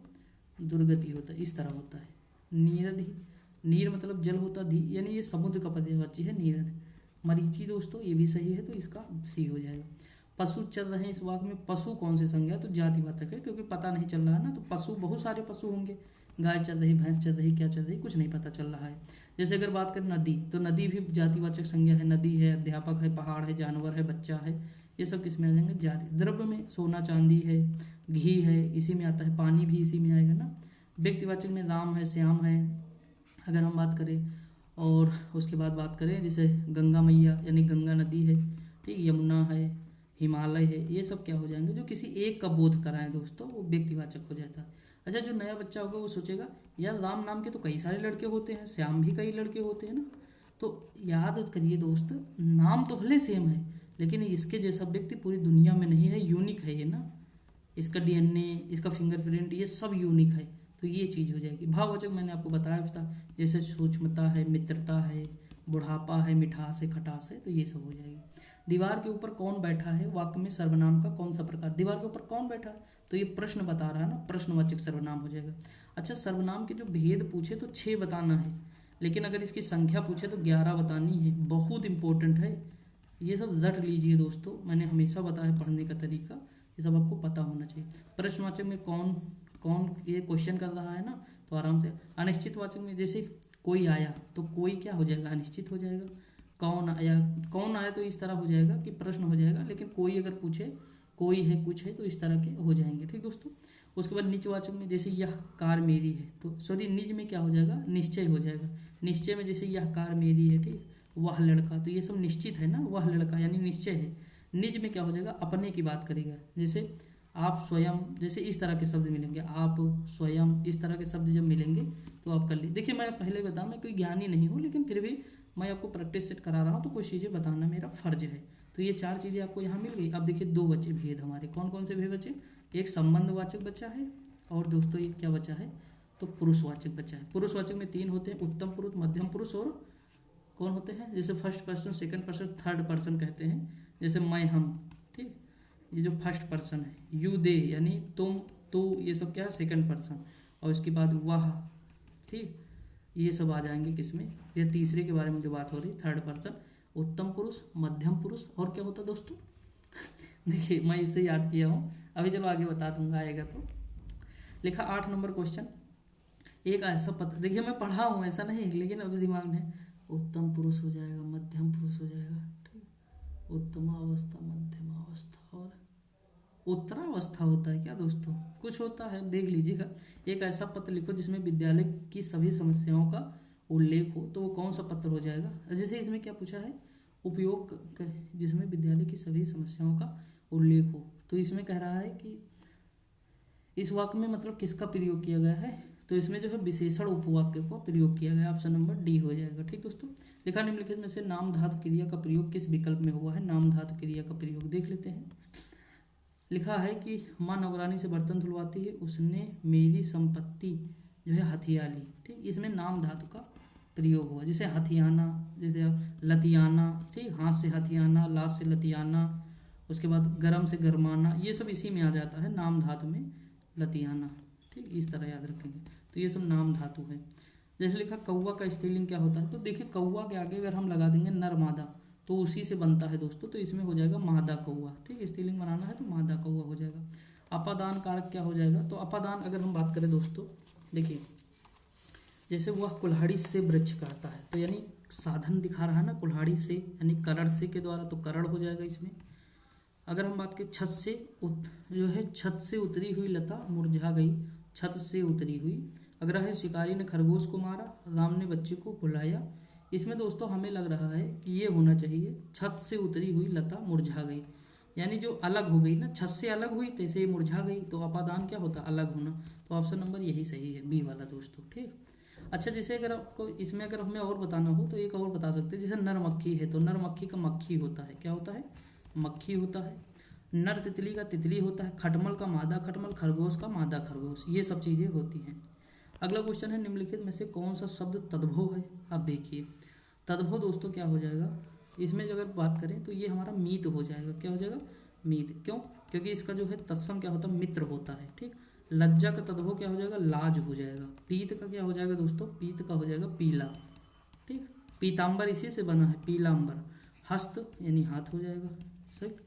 Speaker 1: दुर्गति होता है, इस तरह होता है। नीरधि, नीर मतलब जल होता, धी यानी ये समुद्र का पर्यायवाची है नीरध। मरीचि दोस्तों ये भी सही है, तो इसका सी हो जाएगा। पशु चल रहे हैं इस वाक्य में, पशु कौन से संज्ञा, तो जातिवाचक है, क्योंकि पता नहीं चल रहा है ना, तो पशु बहुत सारे पशु होंगे, गाय चल रही, भैंस चल रही, क्या चल रही, कुछ नहीं पता चल रहा है। जैसे अगर बात करें नदी, तो नदी भी जातिवाचक संज्ञा है, नदी है, अध्यापक है, पहाड़ है, जानवर है, बच्चा है, ये सब किस में आ जाएंगे, जाति। द्रव्य में सोना चांदी है, घी है, इसी में आता है, पानी भी इसी में आएगा ना। व्यक्तिवाचक में राम है, श्याम है, अगर हम बात करें। और उसके बाद बात करें जैसे गंगा मैया यानी गंगा नदी है, ठीक, यमुना है, हिमालय है, ये सब क्या हो जाएंगे, जो किसी एक का बोध कराएं दोस्तों, वो व्यक्तिवाचक हो जाता है। अच्छा, जो नया बच्चा होगा वो सोचेगा यार राम नाम के तो कई सारे लड़के होते हैं, श्याम भी कई लड़के होते हैं ना। तो याद करिए दोस्त, नाम तो भले सेम है, लेकिन इसके जैसा व्यक्ति पूरी दुनिया में नहीं है, यूनिक है ये ना, इसका डीएनए, इसका फिंगरप्रिंट, ये सब यूनिक है। तो ये चीज़ हो जाएगी। भाववाचक मैंने आपको बताया था, जैसे सूक्ष्मता है, मित्रता है, बुढ़ापा है, मिठास है, खटास है, तो ये सब हो जाएगी। दीवार के ऊपर कौन बैठा है, वाक्य में सर्वनाम का कौन सा प्रकार, दीवार के ऊपर कौन बैठा है, तो ये प्रश्न बता रहा है ना, प्रश्नवाचक सर्वनाम हो जाएगा। अच्छा, सर्वनाम के जो भेद पूछे तो 6 बताना है, लेकिन अगर इसकी संख्या पूछे तो 11 बतानी है, बहुत इंपॉर्टेंट है। ये सब रट लीजिए दोस्तों, मैंने हमेशा बताया पढ़ने का तरीका, ये सब आपको पता होना चाहिए। प्रश्नवाचक में कौन कौन ये क्वेश्चन कर रहा है ना, तो आराम से। अनिश्चितवाचक में जैसे कोई आया, तो कोई क्या हो जाएगा, अनिश्चित हो जाएगा। कौन आया, कौन आया तो इस तरह हो जाएगा कि प्रश्न हो जाएगा, लेकिन कोई अगर पूछे कोई है, कुछ है, तो इस तरह के हो जाएंगे, ठीक दोस्तों। उसके बाद निजवाचक में जैसे यह कार मेरी है, तो सॉरी निज में क्या हो जाएगा, निश्चय हो जाएगा। निश्चय में जैसे यह कार मेरी है, ठीक, वह लड़का, तो ये सब निश्चित है ना, वह लड़का यानी निश्चय है। निज में क्या हो जाएगा, अपने की बात करेगा, जैसे आप स्वयं, जैसे इस तरह के शब्द मिलेंगे, आप स्वयं, इस तरह के शब्द जब मिलेंगे तो आप कर लीजिए। देखिए मैं पहले बताऊँ, मैं कोई ज्ञानी नहीं हूँ, लेकिन फिर भी मैं आपको प्रैक्टिस सेट करा रहा हूँ, तो कुछ चीज़ें बताना मेरा फर्ज है। तो ये 4 चीज़ें आपको यहाँ मिल गई। अब देखिए 2 बचे भेद हमारे, कौन कौन से भेद बचे, एक संबंधवाचक बचा है, और दोस्तों एक क्या बचा है, तो पुरुषवाचक बचा है। पुरुषवाचक में 3 होते हैं, उत्तम पुरुष, मध्यम पुरुष और कौन होते हैं, जैसे first person, second person, third person कहते हैं, जैसे मैं, हम, ठीक। ये जो फर्स्ट पर्सन है, यू दे यानी तुम, तो ये सब क्या है, सेकंड पर्सन। और इसके बाद वह, ठीक, ये सब आ जाएंगे किसमें, ये तीसरे के बारे में जो बात हो रही, थर्ड पर्सन। उत्तम पुरुष, मध्यम पुरुष, और क्या होता है दोस्तों देखिए मैं इससे याद किया हूँ, अभी चलो आगे बता दूंगा, आएगा तो। लिखा 8 नंबर क्वेश्चन, एक ऐसा पत्र, देखिए मैं पढ़ा हूँ ऐसा नहीं, लेकिन अभी दिमाग में, उत्तम पुरुष हो जाएगा, मध्यम पुरुष हो जाएगा, ठीक, उत्तमावस्था, मध्यमावस्था और उत्तरावस्था होता है क्या दोस्तों, कुछ होता है, देख लीजिएगा। एक ऐसा पत्र लिखो जिसमें विद्यालय की सभी समस्याओं का उल्लेख हो, तो वो कौन सा पत्र हो जाएगा। जैसे इसमें क्या पूछा है, उपयोग जिसमें विद्यालय की सभी समस्याओं का उल्लेख हो, तो इसमें कह रहा है कि इस वाक्य में मतलब किसका प्रयोग किया गया है, तो इसमें जो है विशेषण उपवाक्य को प्रयोग किया गया, ऑप्शन नंबर डी हो जाएगा, ठीक दोस्तों। लिखा निम्नलिखित में से नाम धातु क्रिया का प्रयोग किस विकल्प में हुआ है, नाम धातु क्रिया का प्रयोग देख लेते हैं। लिखा है कि माँ नौकरानी से बर्तन धुलवाती है, उसने मेरी संपत्ति जो है हथिया ली, ठीक, इसमें नाम धातु का प्रयोग हुआ, जैसे हथियाना, जैसे लतियाना, ठीक, हाथ से हथियाना, लाश से लतियाना, उसके बाद गरम से गरमाना, ये सब इसी में आ जाता है, नाम धातु में लतियाना, ठीक, इस तरह याद रखेंगे, तो ये सब नाम धातु है। जैसे लिखा कौवा का स्त्रीलिंग क्या होता है, तो देखिए कौवा के आगे अगर हम लगा देंगे नर मादा, तो उसी से बनता है दोस्तों, तो इसमें हो जाएगा मादा कौवा, ठीक, स्त्रीलिंग बनाना है तो मादा कौवा हो जाएगा। अपादान कारक क्या हो जाएगा, तो अपादान अगर हम बात करें दोस्तों, देखिए जैसे वह कुल्हाड़ी से वृक्ष काटता है, तो यानी साधन दिखा रहा है ना, कुल्हाड़ी से यानी करण से के द्वारा, तो करण हो जाएगा इसमें। अगर हम बात करें छत से जो है छत से उतरी हुई लता मुरझा गई, छत से उतरी हुई। अगर है शिकारी ने खरगोश को मारा, राम ने बच्चे को बुलाया, इसमें दोस्तों हमें लग रहा है कि ये होना चाहिए छत से उतरी हुई लता मुरझा गई, यानी जो अलग हो गई ना, छत से अलग हुई तैसे ही मुरझा गई, तो अपादान क्या होता, अलग होना, तो ऑप्शन नंबर यही सही है, बी वाला दोस्तों, ठीक। अच्छा, जैसे अगर आपको इसमें अगर हमें और बताना हो तो एक और बता सकते हैं, जैसे नर मक्खी है, तो नर मक्खी का मक्खी होता है, क्या होता है, मक्खी होता है। नर तितली का तितली होता है, खटमल का मादा खटमल, खरगोश का मादा खरगोश, ये सब चीज़ें होती हैं। अगला क्वेश्चन है निम्नलिखित में से कौन सा शब्द तद्भव है। अब देखिए तद्भव दोस्तों क्या हो जाएगा, इसमें जो अगर बात करें तो ये हमारा मीत हो जाएगा, क्या हो जाएगा, मीत, क्यों, क्योंकि इसका जो है तत्सम क्या होता है, मित्र होता है, ठीक। लज्जा का तद्भव क्या हो जाएगा, लाज हो जाएगा। पीत का क्या हो जाएगा दोस्तों, पीत का हो जाएगा पीला, ठीक। पीताम्बर इसी से बना है, पीलाम्बर। हस्त यानी हाथ हो जाएगा, ठीक।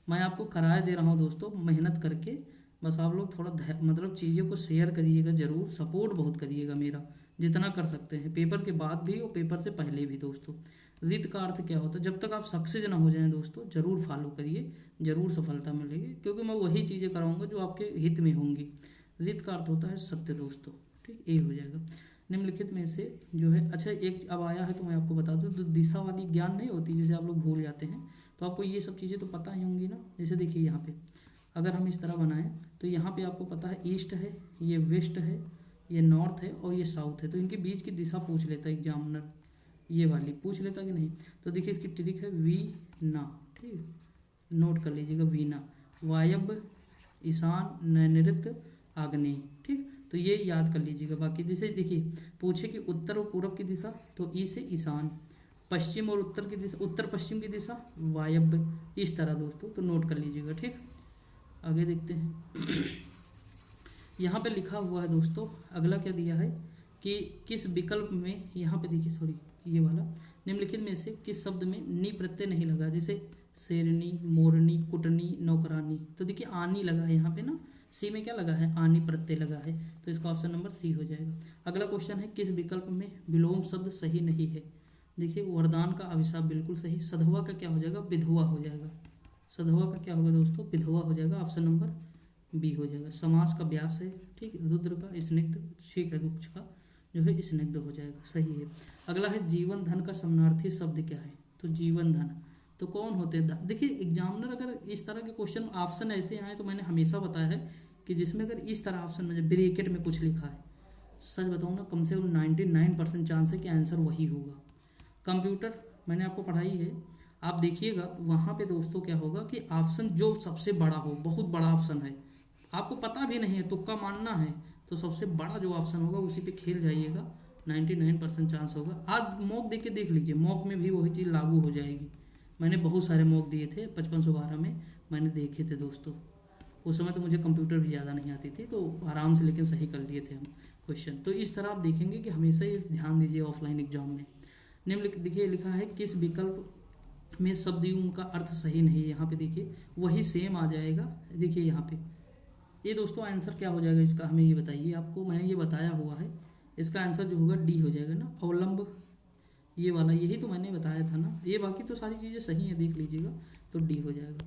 Speaker 1: मैं आपको कराए दे रहा हूँ दोस्तों मेहनत करके। बस आप लोग थोड़ा मतलब चीज़ों को शेयर करिएगा ज़रूर, सपोर्ट बहुत करिएगा मेरा, जितना कर सकते हैं, पेपर के बाद भी और पेपर से पहले भी दोस्तों। रित का अर्थ क्या होता है? जब तक आप सक्सेस ना हो जाएं दोस्तों, ज़रूर फॉलो करिए, ज़रूर सफलता मिलेगी, क्योंकि मैं वही चीज़ें कराऊंगा जो आपके हित में होंगी। रित का अर्थ होता है सत्य दोस्तों, ठीक, ये हो जाएगा। निम्नलिखित में से जो है, अच्छा एक अब आया है तो मैं आपको बता दूं, तो दिशा वाली ज्ञान नहीं होती, जैसे आप लोग भूल जाते हैं, तो आपको ये सब चीज़ें तो पता ही होंगी ना। जैसे देखिए यहाँ पे अगर हम इस तरह बनाएं तो यहाँ पे आपको पता है ईस्ट है, ये वेस्ट है, ये नॉर्थ है और ये साउथ है, तो इनके बीच की दिशा पूछ लेता है एग्जामिनर, ये वाली पूछ लेता कि नहीं। तो देखिए इसकी ट्रिक है वी ना, ठीक, नोट कर लीजिएगा, वीना, वायव्य, ईशान, नैऋत्य, आग्नेय, ठीक, तो ये याद कर लीजिएगा। बाकी जैसे देखिए पूछे कि उत्तर और पूर्व की दिशा, तो ई से ईशान, पश्चिम और उत्तर की दिशा, उत्तर पश्चिम की दिशा वायव्य, इस तरह दोस्तों, तो नोट कर लीजिएगा, ठीक। आगे देखते हैं यहाँ पे लिखा हुआ है दोस्तों, अगला क्या दिया है कि किस विकल्प में, यहाँ पे देखिए सॉरी ये वाला, निम्नलिखित में से किस शब्द में नी प्रत्यय नहीं लगा, जैसे शेरनी, मोरनी, कुटनी, नौकरानी, तो देखिए आनी लगा है यहाँ पे ना, सी में क्या लगा है, आनी प्रत्यय लगा है, तो इसका ऑप्शन नंबर सी हो जाएगा। अगला क्वेश्चन है किस विकल्प में विलोम शब्द सही नहीं है, देखिए वरदान का अभिशाप बिल्कुल सही, सधवा का क्या हो जाएगा, विधवा हो जाएगा, सधवा का क्या होगा दोस्तों, विधवा हो जाएगा, ऑप्शन नंबर बी हो जाएगा। समास का व्यास है, ठीक, रुद्र का स्निग्ध, ठीक है, रुक्ष का जो है स्निग्ध हो जाएगा, सही है। अगला है जीवन धन का समानार्थी शब्द क्या है, तो जीवन धन, तो कौन होते हैं, देखिए एग्जामिनर अगर इस तरह के क्वेश्चन ऑप्शन ऐसे आए तो मैंने हमेशा बताया है कि जिसमें अगर इस तरह ऑप्शन में ब्रैकेट में कुछ लिखा है, सच बताऊँ ना, कम से कम 99% चांस है कि आंसर वही होगा। कंप्यूटर मैंने आपको पढ़ाई है, आप देखिएगा वहाँ पे दोस्तों क्या होगा कि ऑप्शन जो सबसे बड़ा हो, बहुत बड़ा ऑप्शन है, आपको पता भी नहीं है, तुक्का मानना है, तो सबसे बड़ा जो ऑप्शन होगा उसी पे खेल जाइएगा, 99% चांस होगा। आज मॉक दे के देख लीजिए, मॉक में भी वही चीज़ लागू हो जाएगी। मैंने बहुत सारे मॉक दिए थे 5512 में, मैंने देखे थे दोस्तों, उस समय तो मुझे कंप्यूटर भी ज़्यादा नहीं आती थी, तो आराम से लेकिन सही कर लिए थे हम क्वेश्चन। तो इस तरह आप देखेंगे कि हमेशा ये ध्यान दीजिए ऑफलाइन एग्जाम में। निम्नलिखित देखिए लिखा है किस विकल्प में शब्दयुग्म का अर्थ सही नहीं है, यहाँ पे देखिए वही सेम आ जाएगा, देखिए यहाँ पे ये दोस्तों आंसर क्या हो जाएगा इसका, हमें ये बताइए, आपको मैंने ये बताया हुआ है, इसका आंसर जो होगा डी हो जाएगा ना, अवलंब, ये वाला, यही तो मैंने बताया था ना, ये बाकी तो सारी चीज़ें सही हैं, देख लीजिएगा, तो डी हो जाएगा।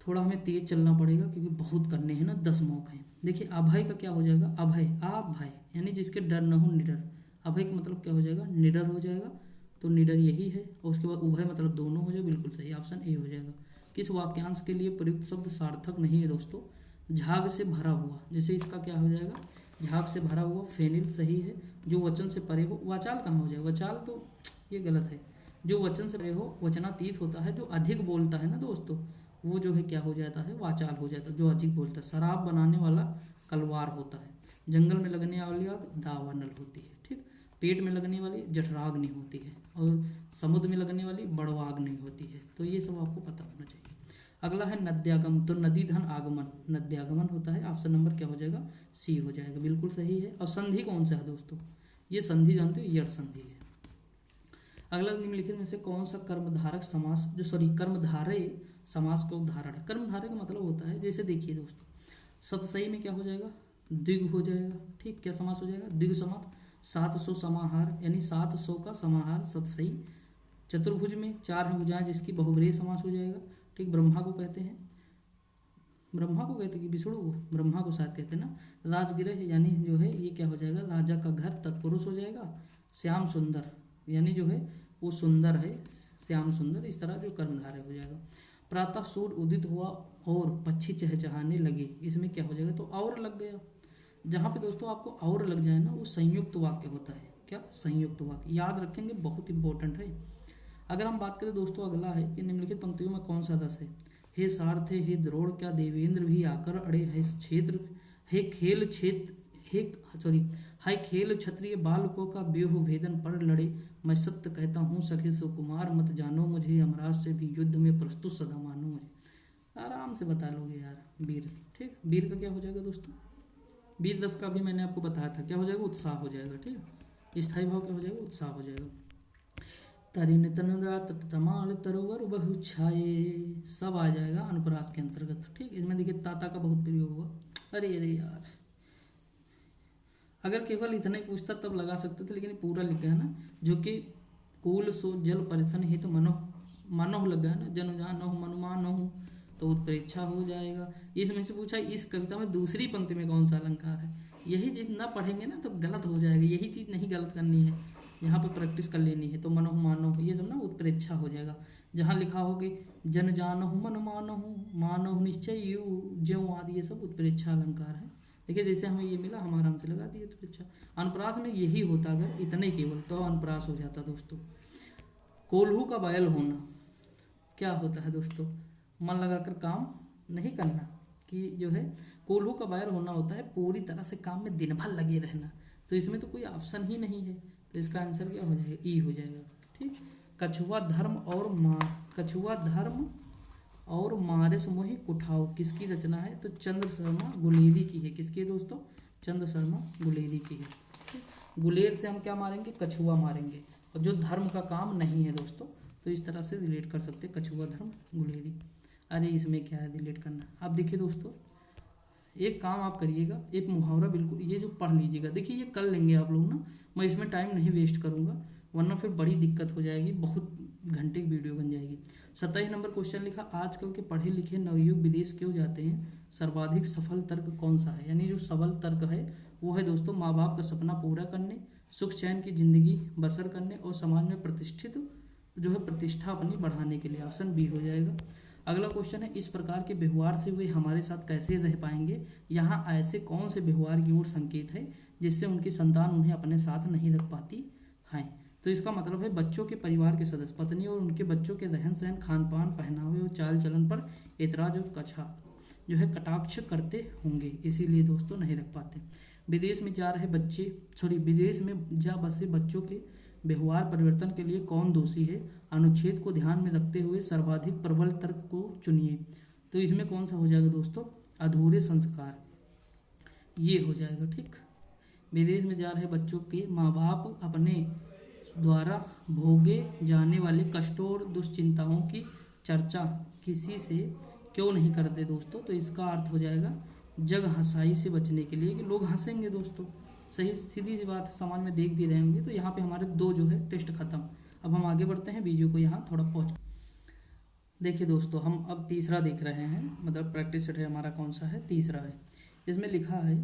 Speaker 1: थोड़ा हमें तेज चलना पड़ेगा क्योंकि बहुत करने हैं ना, 10 मौके हैं। देखिए अभय का क्या हो जाएगा, अभय, अभय यानी जिसके डर न हो, निडर, अभय का मतलब क्या हो जाएगा, निडर हो जाएगा, तो निडर यही है, और उसके बाद उभय मतलब दोनों हो जाए, बिल्कुल सही, ऑप्शन ए हो जाएगा। किस वाक्यांश के लिए प्रयुक्त शब्द सार्थक नहीं है दोस्तों, झाग से भरा हुआ, जैसे इसका क्या हो जाएगा, झाग से भरा हुआ, फेनिल सही है, जो वचन से परे हो, वाचाल कहाँ हो जाएगा, वचाल तो ये गलत है, जो वचन से परे हो, वचनातीत होता है, जो अधिक बोलता है ना दोस्तों, वो जो है क्या हो जाता है, वाचाल हो जाता है, जो अधिक बोलता है। शराब बनाने वाला कलवार होता है, जंगल में लगने वाली आग दावानल होती है, ठीक, पेट में लगने वाली जठराग्नि होती है, और समुद्र में लगने वाली बड़वाग्नि होती है, तो ये सब आपको पता होना चाहिए। अगला है नद्यागम, तो नदी धन आगमन, नद्यागमन होता है, ऑप्शन नंबर क्या हो जाएगा, सी हो जाएगा, बिल्कुल सही है। और संधि कौन सा है दोस्तों, ये संधि जानते हो, यड़ संधि है। अगला निम्नलिखित में से कौन सा कर्मधारक समास, जो सॉरी कर्मधारय समास का उदाहरण है। कर्मधारय का मतलब होता है, जैसे देखिए दोस्तों, सतसई में क्या हो जाएगा, द्विग हो जाएगा, ठीक, क्या समास हो जाएगा, द्विग समास, 700 समाहार यानी 700 का समाहार सतसई। चतुर्भुज में 4 हैं भुजाएं, जिसकी बहुब्रीहि समास हो जाएगा, ठीक, ब्रह्मा को कहते हैं, ब्रह्मा को कहते हैं कि विष्णु को, ब्रह्मा को शायद कहते हैं ना। राजगृह यानी जो है ये क्या हो जाएगा, राजा का घर, तत्पुरुष हो जाएगा। श्याम सुंदर यानी जो है वो सुंदर है, श्याम सुंदर, इस तरह जो कर्मधारय हो जाएगा। प्रातः सूर्य उदित हुआ और पक्षी चहचहाने लगे, इसमें क्या हो जाएगा, तो और लग गया। जहाँ पे दोस्तों आपको और लग जाए ना, वो संयुक्त वाक्य होता है, क्या, संयुक्त वाक्य, याद रखेंगे, बहुत इंपॉर्टेंट है। अगर हम बात करें दोस्तों, अगला है कि निम्नलिखित पंक्तियों में कौन सा दस है, हे सारथे हे द्रोण, क्या देवेंद्र भी आकर अड़े है क्षेत्र, हे खेल क्षेत्र, हे सॉरी, हाय खेल क्षत्रिय बालकों का व्यूह भेदन पर लड़े, मैं सत्य कहता हूँ सखे सुकुमार, मत जानो मुझे यमराज से भी युद्ध में प्रस्तुत सदा मानो मुझे। आराम से बता लोगे यार, वीर, ठीक, वीर का क्या हो जाएगा दोस्तों, वीर 10 का भी मैंने आपको बताया था, क्या हो जाएगा, उत्साह हो जाएगा, ठीक, स्थायी भाव क्या हो जाएगा, उत्साह हो जाएगा। तरिन तनुरा तमाल तरोवर बहु छाए, सब आ जाएगा अनुप्रास के अंतर्गत। ठीक, इसमें देखिए ताता का बहुत प्रयोग हुआ। अरे अरे यार, अगर केवल इतना ही पूछता तब लगा सकते थे, लेकिन पूरा लिख गया ना, जो कि कुल सो जल परिसन ही तो मनो मानव लग गया है ना, जन जानो मनुमान हो, तो उत्प्रेक्षा हो जाएगा। इसमें से पूछा इस कविता में दूसरी पंक्ति में कौन सा अलंकार है। यही जितना पढ़ेंगे ना तो गलत हो जाएगा, यही चीज नहीं गलत करनी है, यहाँ पे प्रैक्टिस कर लेनी है। तो मनो मानो ये सब ना उत्प्रेक्षा हो जाएगा। जहाँ लिखा हो कि जन जानो मन मानो मानो निश्चय यू ज्यों आदि, ये सब उत्प्रेक्षा अलंकार है। देखिए जैसे हमें ये मिला, हमारा हमसे लगा दिए उत्प्रेक्षा। अनुप्रास में यही होता, अगर इतने केवल तो अनुप्रास हो जाता दोस्तों। कोल्हू का बैल होना क्या होता है दोस्तों, मन लगाकर काम नहीं करना, कि जो है कोल्हू का बैल होना होता है पूरी तरह से काम में दिन भर लगे रहना। तो इसमें तो कोई ऑप्शन ही नहीं है, तो इसका आंसर क्या हो जाएगा, ई हो जाएगा। ठीक, कछुआ धर्म और मारिस मोहि कुठाओ किसकी रचना है, तो चंद्र शर्मा गुलेरी की है। किसकी है दोस्तों, चंद्र शर्मा गुलेरी की है। गुलेर से हम क्या मारेंगे, कछुआ मारेंगे, और जो धर्म का काम नहीं है दोस्तों, तो इस तरह से रिलेट कर सकते हैं, कछुआ धर्म गुलेरी। अरे इसमें क्या है रिलेट करना। अब देखिए दोस्तों, एक काम आप करिएगा, एक मुहावरा बिल्कुल ये जो पढ़ लीजिएगा। देखिए ये कर लेंगे आप लोग ना, मैं इसमें टाइम नहीं वेस्ट करूंगा, वरना फिर बड़ी दिक्कत हो जाएगी, बहुत घंटे की वीडियो बन जाएगी। 27 नंबर क्वेश्चन लिखा, आजकल के पढ़े लिखे नवयुवक विदेश क्यों जाते हैं, सर्वाधिक सफल तर्क कौन सा है। यानी जो सबल तर्क है वो है दोस्तों, माँ बाप का सपना पूरा करने, सुख चैन की जिंदगी बसर करने, और समाज में प्रतिष्ठित जो है प्रतिष्ठा अपनी बढ़ाने के लिए। ऑप्शन बी हो जाएगा। अगला क्वेश्चन है, इस प्रकार के व्यवहार से वे हमारे साथ कैसे रह पाएंगे। यहाँ ऐसे कौन से व्यवहार की ओर संकेत है जिससे उनकी संतान उन्हें अपने साथ नहीं रख पाती है। तो इसका मतलब है बच्चों के परिवार के सदस्य पत्नी और उनके बच्चों के रहन सहन, खान पान, पहनावे और चाल चलन पर एतराज और कछा जो है कटाक्ष करते होंगे, इसीलिए दोस्तों नहीं रख पाते। विदेश में जा रहे बच्चे विदेश में जा बसे बच्चों के व्यवहार परिवर्तन के लिए कौन दोषी है। अनुच्छेद को ध्यान में रखते हुए सर्वाधिक प्रबल तर्क को चुनिए। तो इसमें कौन सा हो जाएगा दोस्तों, अधूरे संस्कार, ये हो जाएगा। ठीक, विदेश में जा रहे बच्चों के माँ बाप अपने द्वारा भोगे जाने वाले कष्टों और दुश्चिंताओं की चर्चा किसी से क्यों नहीं करते दोस्तों। तो इसका अर्थ हो जाएगा जग हंसाई से बचने के लिए, कि लोग हंसेंगे दोस्तों, सही सीधी सी बात, समाज में देख भी रहे होंगे। तो यहाँ पे हमारे दो जो है टेस्ट खत्म। अब हम आगे बढ़ते हैं, वीडियो को यहाँ थोड़ा पहुँच। देखिए दोस्तों, हम अब तीसरा देख रहे हैं, मतलब प्रैक्टिस सेट है हमारा कौन सा है, तीसरा है। इसमें लिखा है,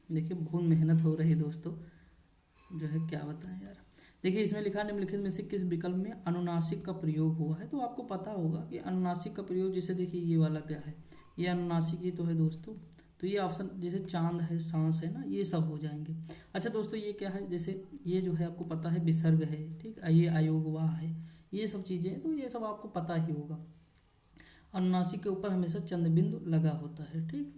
Speaker 1: देखिए बहुत मेहनत हो रही है दोस्तों, जो है क्या बताएं यार। देखिए इसमें लिखा है, निम्नलिखित में से किस विकल्प में अनुनासिक का प्रयोग हुआ है। तो आपको पता होगा कि अनुनासिक का प्रयोग, जैसे देखिए ये वाला क्या है, ये अनुनासिक ही तो है दोस्तों। तो ये ऑप्शन जैसे चांद है, सांस है ना, ये सब हो जाएंगे। अच्छा दोस्तों, ये क्या है, जैसे ये जो है आपको पता है विसर्ग है, ठीक, ये अयोगवाह है, ये सब चीज़ें, तो ये सब आपको पता ही होगा। अनुनासिक के ऊपर हमेशा चंद्र बिंदु लगा होता है। ठीक,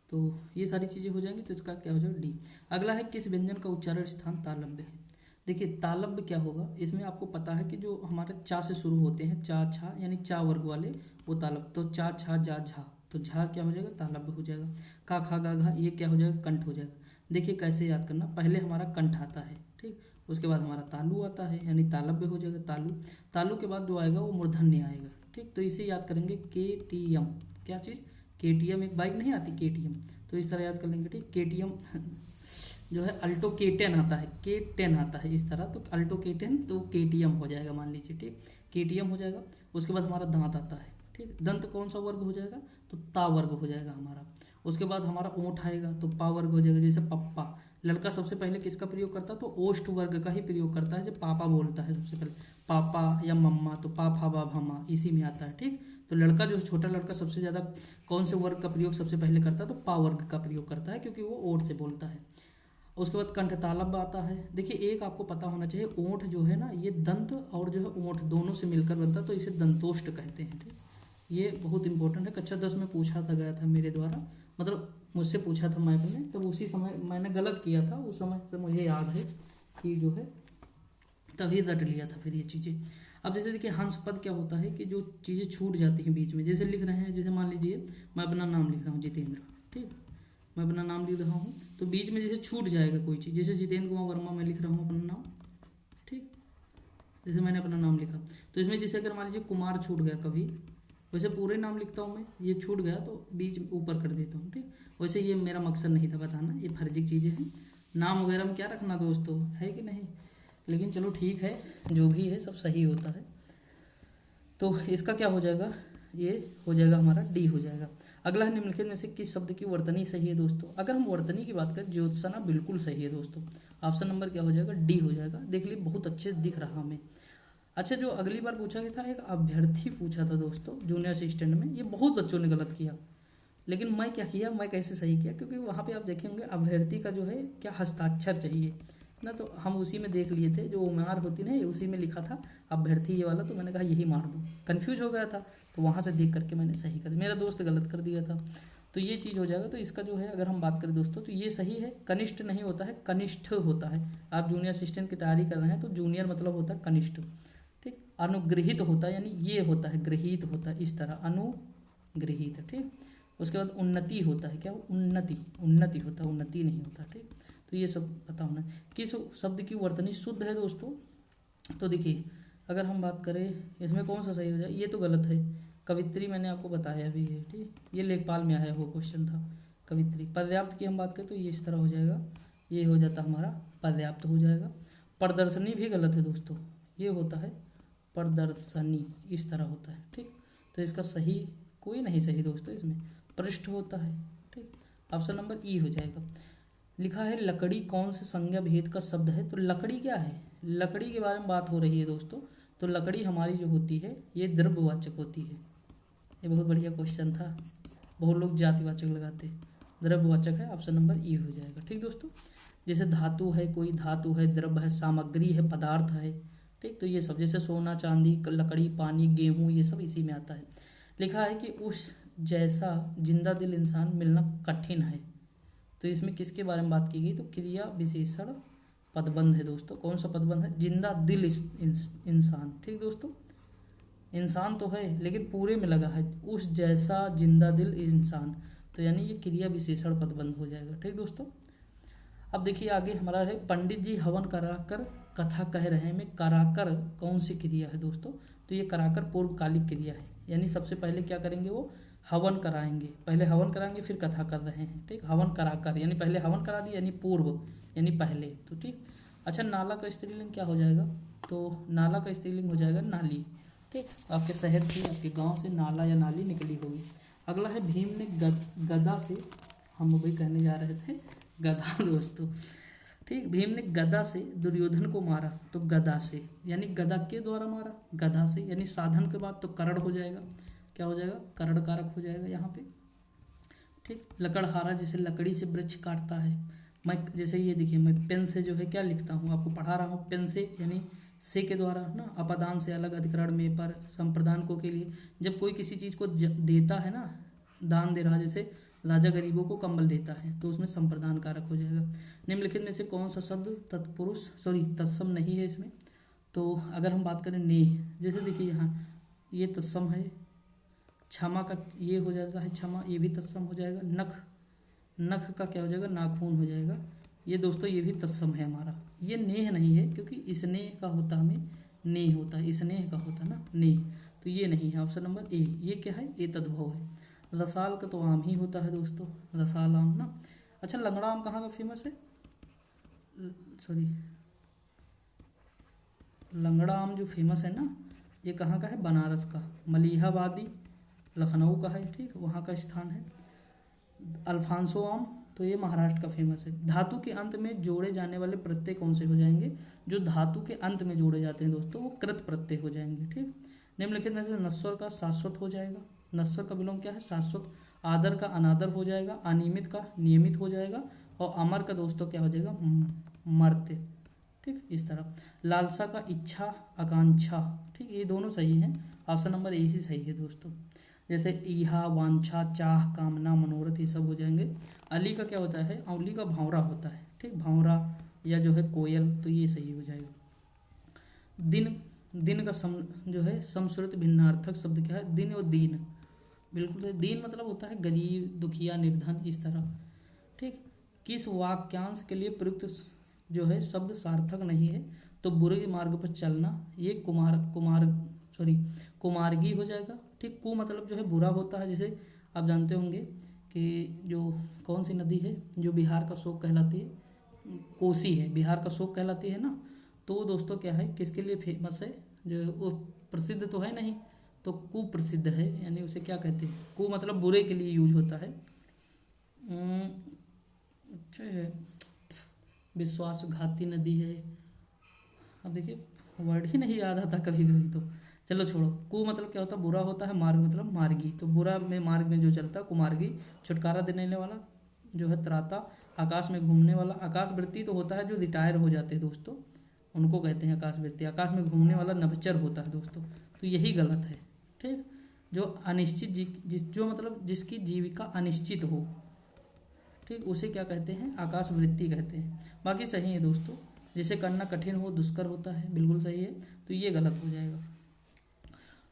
Speaker 1: तो ये सारी चीज़ें हो जाएंगी, तो इसका क्या हो जाएगा, डी। अगला है, किस व्यंजन का उच्चारण स्थान तालव्य है। देखिए तालव्य क्या होगा, इसमें आपको पता है कि जो हमारे चा से शुरू होते हैं, चा छा यानी चा वर्ग वाले, वो तालव्य। तो चा छा जा झा, तो झा क्या हो जाएगा, तालव्य हो जाएगा। का खा गा घा, ये क्या हो जाएगा, कंठ हो जाएगा। देखिए कैसे याद करना, पहले हमारा कंठ आता है, ठीक, उसके बाद हमारा तालु आता है, यानी तालव्य हो जाएगा तालु। तालु के बाद जो आएगा वो मूर्धन्य आएगा। ठीक, तो इसे याद करेंगे KTM, क्या चीज़, KTM, एक बाइक नहीं आती KTM, तो इस तरह याद कर लेंगे। ठीक, KTM जो है अल्टो K10 आता है, K10 आता है इस तरह, तो अल्टो K10 तो KTM हो जाएगा मान लीजिए। ठीक, KTM हो जाएगा। उसके बाद हमारा दांत आता है, ठीक, दंत कौन सा वर्ग हो जाएगा, तो ता वर्ग हो जाएगा हमारा। उसके बाद हमारा ओंठ आएगा, तो पा वर्ग हो जाएगा। जैसे पप्पा, लड़का सबसे पहले किसका प्रयोग करता है, तो ओष्ठ वर्ग का ही प्रयोग करता है। जब पापा बोलता है सबसे पहले, पापा या मम्मा, तो पापा बा भमा इसी में आता है। ठीक, तो लड़का जो है, छोटा लड़का सबसे ज़्यादा कौन से वर्ग का प्रयोग सबसे पहले करता है, तो पा वर्ग का प्रयोग करता है, क्योंकि वो ओठ से बोलता है। उसके बाद कंठ तालव्य आता है। देखिए एक आपको पता होना चाहिए, ओंठ जो है ना, ये दंत और जो है ओंठ दोनों से मिलकर बनता है, तो इसे दंतोष्ठ कहते हैं। ठीक, ये बहुत इंपॉर्टेंट है, कक्षा 10 में पूछा था गया था मेरे द्वारा, मतलब मुझसे पूछा था मैप में, तब उसी समय मैंने गलत किया था, उस समय से मुझे याद है कि जो है तभी रट लिया था फिर ये चीज़ें। अब जैसे देखिए हंस पद क्या होता है, कि जो चीज़ें छूट जाती हैं बीच में, जैसे लिख रहे हैं, जैसे मान लीजिए मैं अपना नाम लिख रहा हूँ जितेंद्र, ठीक, मैं अपना नाम लिख रहा हूँ, तो बीच में जैसे छूट जाएगा कोई चीज़, जैसे जितेंद्र कुमार वर्मा मैं लिख रहा हूँ अपना नाम, ठीक, जैसे मैंने अपना नाम लिखा, तो इसमें जैसे अगर मान लीजिए कुमार छूट गया कभी, वैसे पूरे नाम लिखता हूँ मैं, ये छूट गया तो बीच ऊपर कर देता हूँ, ठीक। वैसे ये मेरा मकसद नहीं था बताना, ये फर्जी चीज़ें हैं। नाम वगैरह में क्या रखना दोस्तों, है कि नहीं। लेकिन चलो ठीक है, जो भी है सब सही होता है। तो इसका क्या हो जाएगा, ये हो जाएगा हमारा डी हो जाएगा। अगला है निम्नलिखित में से किस शब्द की वर्तनी सही है दोस्तों। अगर हम वर्तनी की बात करें, ज्योत्सना बिल्कुल सही है दोस्तों। ऑप्शन नंबर क्या हो जाएगा, डी हो जाएगा। देख लीजिए बहुत अच्छे दिख रहा हमें। अच्छा, जो अगली बार पूछा गया था, एक अभ्यर्थी पूछा था दोस्तों जूनियर असिस्टेंट में, ये बहुत बच्चों ने गलत किया। लेकिन मैं क्या किया, मैं कैसे सही किया, क्योंकि वहाँ पे आप देखेंगे अभ्यर्थी का जो है क्या हस्ताक्षर चाहिए ना, तो हम उसी में देख लिए थे, जो उम्र होती ना उसी में लिखा था अभ्यर्थी ये वाला, तो मैंने कहा यही मार दूँ, कन्फ्यूज हो गया था, तो वहाँ से देख करके मैंने सही कर दिया, मेरा दोस्त गलत कर दिया था, तो ये चीज़ हो जाएगा। तो इसका जो है अगर हम बात करें दोस्तों, तो ये सही है। कनिष्ठ नहीं होता है, कनिष्ठ होता है। आप जूनियर असिस्टेंट की तैयारी कर रहे हैं तो जूनियर मतलब होता है कनिष्ठ, ठीक। अनुगृहित होता है, यानी ये होता है, गृहित होता है, इस तरह अनुगृहित, ठीक। उसके बाद उन्नति होता है, क्या उन्नति, उन्नति होता है, उन्नति नहीं होता, ठीक। तो ये सब पता होना है। किस शब्द की वर्तनी शुद्ध है दोस्तों, तो देखिए अगर हम बात करें इसमें कौन सा सही हो जाए, ये तो गलत है। कवित्री मैंने आपको बताया भी है, ठीक। ये लेखपाल में आया हुआ क्वेश्चन था, कवित्री। पर्याप्त की हम बात करें तो ये इस तरह हो जाएगा, ये हो जाता हमारा पर्याप्त हो जाएगा। प्रदर्शनी भी गलत है दोस्तों, ये होता है प्रदर्शनी, इस तरह होता है, ठीक। तो इसका सही कोई नहीं सही दोस्तों, इसमें पृष्ठ होता है, ठीक। ऑप्शन नंबर ई हो जाएगा। लिखा है लकड़ी कौन से संज्ञा भेद का शब्द है, तो लकड़ी क्या है, लकड़ी के बारे में बात हो रही है दोस्तों। तो लकड़ी हमारी जो होती है ये द्रव्यवाचक होती है। ये बहुत बढ़िया क्वेश्चन था, बहुत लोग जातिवाचक लगाते, द्रव्यवाचक है, ऑप्शन नंबर ई हो जाएगा, ठीक दोस्तों। जैसे धातु है, कोई धातु है, द्रव्य है, सामग्री है, पदार्थ है, ठीक। तो ये सब जैसे सोना, चांदी, लकड़ी, पानी, गेहूँ, ये सब इसी में आता है। लिखा है कि उस जैसा जिंदा दिल इंसान मिलना कठिन है, तो इसमें किसके बारे में बात की गई, तो क्रिया विशेषण पदबंध है दोस्तों। कौन सा पदबंध है, जिंदा दिल इंसान, ठीक दोस्तों। इंसान तो है लेकिन पूरे में लगा है, उस जैसा जिंदा दिल इंसान, तो यानी ये क्रिया विशेषण पदबंध हो जाएगा, ठीक दोस्तों। अब देखिए आगे हमारा है, पंडित जी हवन कराकर कथा कह रहे हैं में कराकर कौन सी क्रिया है दोस्तों, तो ये कराकर पूर्वकालिक क्रिया है, यानी सबसे पहले क्या करेंगे, वो हवन कराएंगे, पहले हवन कराएंगे फिर कथा कर रहे हैं, ठीक। हवन कराकर यानी पहले हवन करा दिया, यानी पूर्व यानी पहले, तो ठीक। अच्छा, नाला का स्त्रीलिंग क्या हो जाएगा, तो नाला का स्त्रीलिंग हो जाएगा नाली, ठीक। आपके शहर से, आपके गांव से नाला या नाली निकली होगी। अगला है भीम ने गदा से, हम वही कहने जा रहे थे गदा दोस्तों, ठीक। भीम ने गदा से दुर्योधन को मारा, तो गदा से यानी गदा के द्वारा मारा, गदा से यानी साधन के बाद तो करण हो जाएगा, क्या हो जाएगा, करण कारक हो जाएगा यहाँ पे, ठीक। लकड़हारा जैसे लकड़ी से वृक्ष काटता है। मैं जैसे ये देखिए, मैं पेन से जो है क्या लिखता हूँ, आपको पढ़ा रहा हूँ, पेन से यानी से के द्वारा ना, अपादान से अलग, अधिकरण में पर, संप्रदान को के लिए, जब कोई किसी चीज़ को देता है ना, दान दे रहा, जैसे राजा गरीबों को कंबल देता है, तो उसमें संप्रदान कारक हो जाएगा। निम्नलिखित में से कौन सा शब्द तत्पुरुष तत्सम नहीं है इसमें, तो अगर हम बात करें नेह, जैसे देखिए यहाँ ये तत्सम है, क्षमा का ये हो जाता है क्षमा, ये भी तत्सम हो जाएगा। नख, नख का क्या हो जाएगा, नाखून हो जाएगा, ये दोस्तों ये भी तत्सम है हमारा। ये नेह नहीं है क्योंकि स्नेह का होता हमें नेह होता है, स्नेह का होता ना नेह, तो ये नहीं है, ऑप्शन नंबर ए। ये क्या है, ये तद्भव है। रसाल का तो आम ही होता है दोस्तों, रसाल आम ना। अच्छा, लंगड़ा आम कहाँ का फेमस है, सॉरी, लंगड़ा आम जो फेमस है ना, ये कहाँ का है, बनारस का, मलिहाबादी लखनऊ का है, ठीक, वहाँ का स्थान है। अल्फांसो आम, तो ये महाराष्ट्र का फेमस है। धातु के अंत में जोड़े जाने वाले प्रत्यय कौन से हो जाएंगे, जो धातु के अंत में जोड़े जाते हैं दोस्तों वो कृत प्रत्यय हो जाएंगे, ठीक। निम्नलिखित में से नश्वर का शाश्वत हो जाएगा, नश्वर का विलोम क्या है, शाश्वत। आदर का अनादर हो जाएगा, अनियमित का नियमित हो जाएगा, और अमर का दोस्तों क्या हो जाएगा, मर्त्य, ठीक, इस तरह। लालसा का इच्छा आकांक्षा, ठीक, ये दोनों सही हैं, ऑप्शन नंबर ए ही सही है दोस्तों। जैसे इहा, वांछा, चाह, कामना, मनोरथ, ये सब हो जाएंगे। अली का क्या होता है, अली का भावरा होता है, ठीक, भावरा या जो है कोयल, तो ये सही हो जाएगा। दिन, दिन का जो है समश्रुत भिन्नार्थक शब्द क्या है, दिन और दीन, बिल्कुल दीन मतलब होता है गरीब, दुखिया, निर्धन, इस तरह, ठीक। किस वाक्यांश के लिए प्रयुक्त जो है शब्द सार्थक नहीं है, तो बुरे मार्ग पर चलना, ये कुमार्गी हो जाएगा। ठीक, कु मतलब जो है बुरा होता है, जैसे आप जानते होंगे कि जो कौन सी नदी है जो बिहार का शोक कहलाती है, कोसी है, बिहार का शोक कहलाती है ना। तो वो दोस्तों क्या है, किसके लिए फेमस है, जो वो प्रसिद्ध तो है नहीं, तो कुप्रसिद्ध है, यानी उसे क्या कहते हैं, कु मतलब बुरे के लिए यूज होता है। अच्छा है, विश्वासघाती नदी है। अब देखिए वर्ड ही नहीं याद आता कभी कभी, तो चलो छोड़ो। कु मतलब क्या होता है, बुरा होता है, मार्ग मतलब मार्गी, तो बुरा में मार्ग में जो चलता है कुमार्गी। छुटकारा देने वाला जो है त्राता। आकाश में घूमने वाला, आकाशवृत्ति तो होता है जो रिटायर हो जाते हैं दोस्तों, उनको कहते हैं आकाशवृत्ति। आकाश में घूमने वाला नभचर होता है दोस्तों, तो यही गलत है। ठीक, जो अनिश्चित जो मतलब जिसकी जीविका अनिश्चित हो, ठीक, उसे क्या कहते हैं, आकाशवृत्ति कहते हैं। बाकी सही है दोस्तों, जिसे करना कठिन हो दुष्कर होता है, बिल्कुल सही है, तो ये गलत हो जाएगा।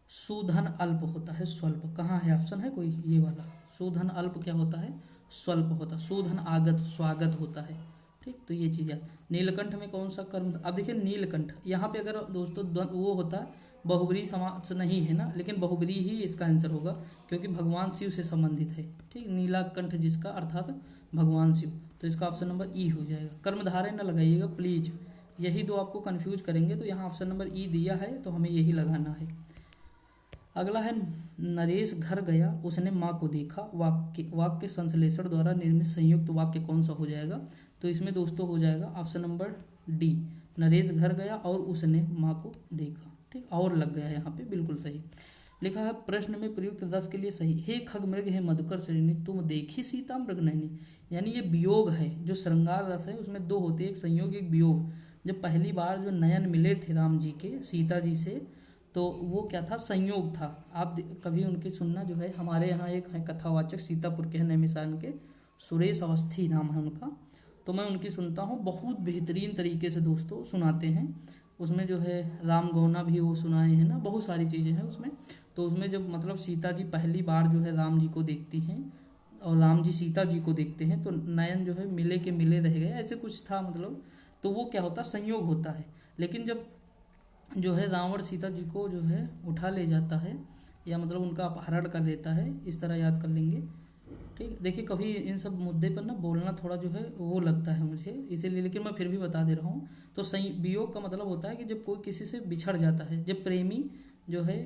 Speaker 1: सुधन अल्प होता है स्वल्प, कहाँ है ऑप्शन है कोई, ये वाला। सुधन अल्प क्या होता है, स्वल्प होता है। सुधन आगत स्वागत होता है। ठीक, तो ये चीज़ है। नीलकंठ में कौन सा कर्म, अब देखिए नीलकंठ यहाँ पे अगर दोस्तों वो होता है बहुब्री समास नहीं है ना, लेकिन बहुब्री ही इसका आंसर होगा, क्योंकि भगवान शिव से संबंधित है। ठीक, नीलाकंठ जिसका अर्थात भगवान शिव, तो इसका ऑप्शन नंबर ई हो जाएगा। कर्मधारय न लगाइएगा प्लीज, यही दो आपको कंफ्यूज करेंगे, तो यहाँ ऑप्शन नंबर ई दिया है, तो हमें यही लगाना है। अगला है नरेश घर गया उसने माँ को देखा, वाक्य संश्लेषण द्वारा निर्मित संयुक्त वाक्य कौन सा हो जाएगा, तो इसमें दोस्तों हो जाएगा ऑप्शन नंबर डी, नरेश घर गया और उसने माँ को देखा। ठीक, और लग गया यहाँ पे, बिल्कुल सही लिखा है। प्रश्न में प्रयुक्त 10 के लिए सही। हे खगमृग हे मधुकर श्रेणी तुम देखी सीता मृग नयनी, यानी ये वियोग है, जो श्रृंगार रस है उसमें दो होते हैं, एक संयोग एक वियोग। जब पहली बार जो नयन मिले थे राम जी के सीता जी से, तो वो क्या था, संयोग था। आप कभी उनकी सुनना, जो है हमारे यहाँ एक है कथावाचक सीतापुर के हैं नैमिषारण्य के, सुरेश अवस्थी नाम है उनका, तो मैं उनकी सुनता हूँ, बहुत बेहतरीन तरीके से दोस्तों सुनाते हैं। उसमें जो है राम गौना भी वो सुनाए हैं ना, बहुत सारी चीज़ें हैं उसमें। तो उसमें जब मतलब सीता जी पहली बार जो है राम जी को देखती हैं और राम जी सीता जी को देखते हैं, तो नयन जो है मिले के मिले रह गए, ऐसे कुछ था मतलब। तो वो क्या होता है, संयोग होता है। लेकिन जब जो है रावण सीता जी को जो है उठा ले जाता है, या मतलब उनका अपहरण कर लेता है, इस तरह याद कर लेंगे। ठीक, देखिए कभी इन सब मुद्दे पर ना बोलना थोड़ा जो है वो लगता है मुझे, इसीलिए, लेकिन मैं फिर भी बता दे रहा हूँ। तो वियोग का मतलब होता है कि जब कोई किसी से बिछड़ जाता है, जब प्रेमी जो है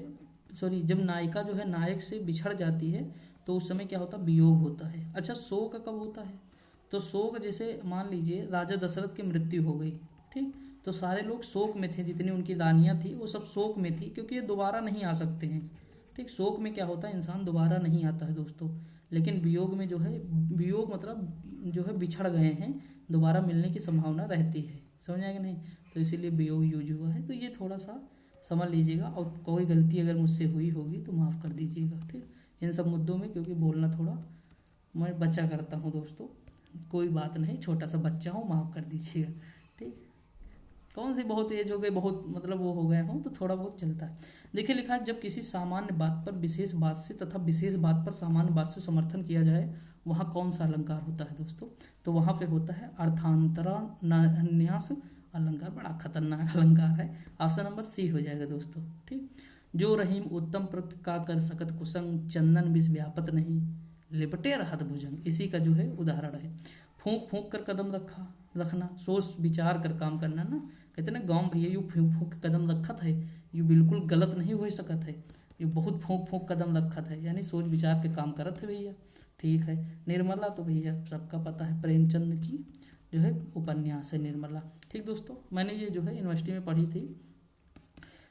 Speaker 1: जब नायिका जो है नायक से बिछड़ जाती है, तो उस समय क्या होता है, वियोग होता है। अच्छा, शोक कब होता है, तो शोक जैसे मान लीजिए राजा दशरथ की मृत्यु हो गई, ठीक, तो सारे लोग शोक में थे, जितनी उनकी रानियाँ थी वो सब शोक में थी, क्योंकि ये दोबारा नहीं आ सकते हैं। ठीक, शोक में क्या होता है, इंसान दोबारा नहीं आता है दोस्तों। लेकिन वियोग में जो है, वियोग मतलब जो है बिछड़ गए हैं, दोबारा मिलने की संभावना रहती है, समझ आएगा नहीं, तो इसीलिए वियोग यूज हुआ है। तो ये थोड़ा सा समझ लीजिएगा, और कोई गलती अगर मुझसे हुई होगी तो माफ़ कर दीजिएगा। ठीक, इन सब मुद्दों में क्योंकि बोलना थोड़ा मैं बच्चा करता हूँ दोस्तों, कोई बात नहीं, छोटा सा बच्चा हूँ, माफ़ कर दीजिएगा। ठीक, कौन सी बहुत एज हो गई, बहुत मतलब वो हो गया हूँ, तो थोड़ा बहुत चलता है। देखिए लिखा है, जब किसी सामान्य बात पर विशेष बात से तथा विशेष बात पर सामान्य बात से समर्थन किया जाए, वहाँ कौन सा अलंकार होता है दोस्तों, तो वहाँ पे होता है अर्थांतरन्यास अलंकार। बड़ा खतरनाक अलंकार है, ऑप्शन नंबर सी हो जाएगा दोस्तों। ठीक, जो रहीम उत्तम प्रत का कर सकत कुसंग, चंदन विष व्यापत नहीं लिपटे रहत भुजंग, इसी का जो है उदाहरण है। फूंक फूंक कर कदम रखना, सोच विचार कर काम करना ना, कहते ना गाँव भैया यू फूंक फूंक कदम रखत है, यू बिल्कुल गलत नहीं हो सकत है, यू बहुत फूंक फूंक कदम रखत है, यानी सोच विचार के काम करत है भैया। ठीक है, निर्मला तो भैया सबका पता है, प्रेमचंद की जो है उपन्यास है निर्मला। ठीक दोस्तों, मैंने ये जो है यूनिवर्सिटी में पढ़ी थी,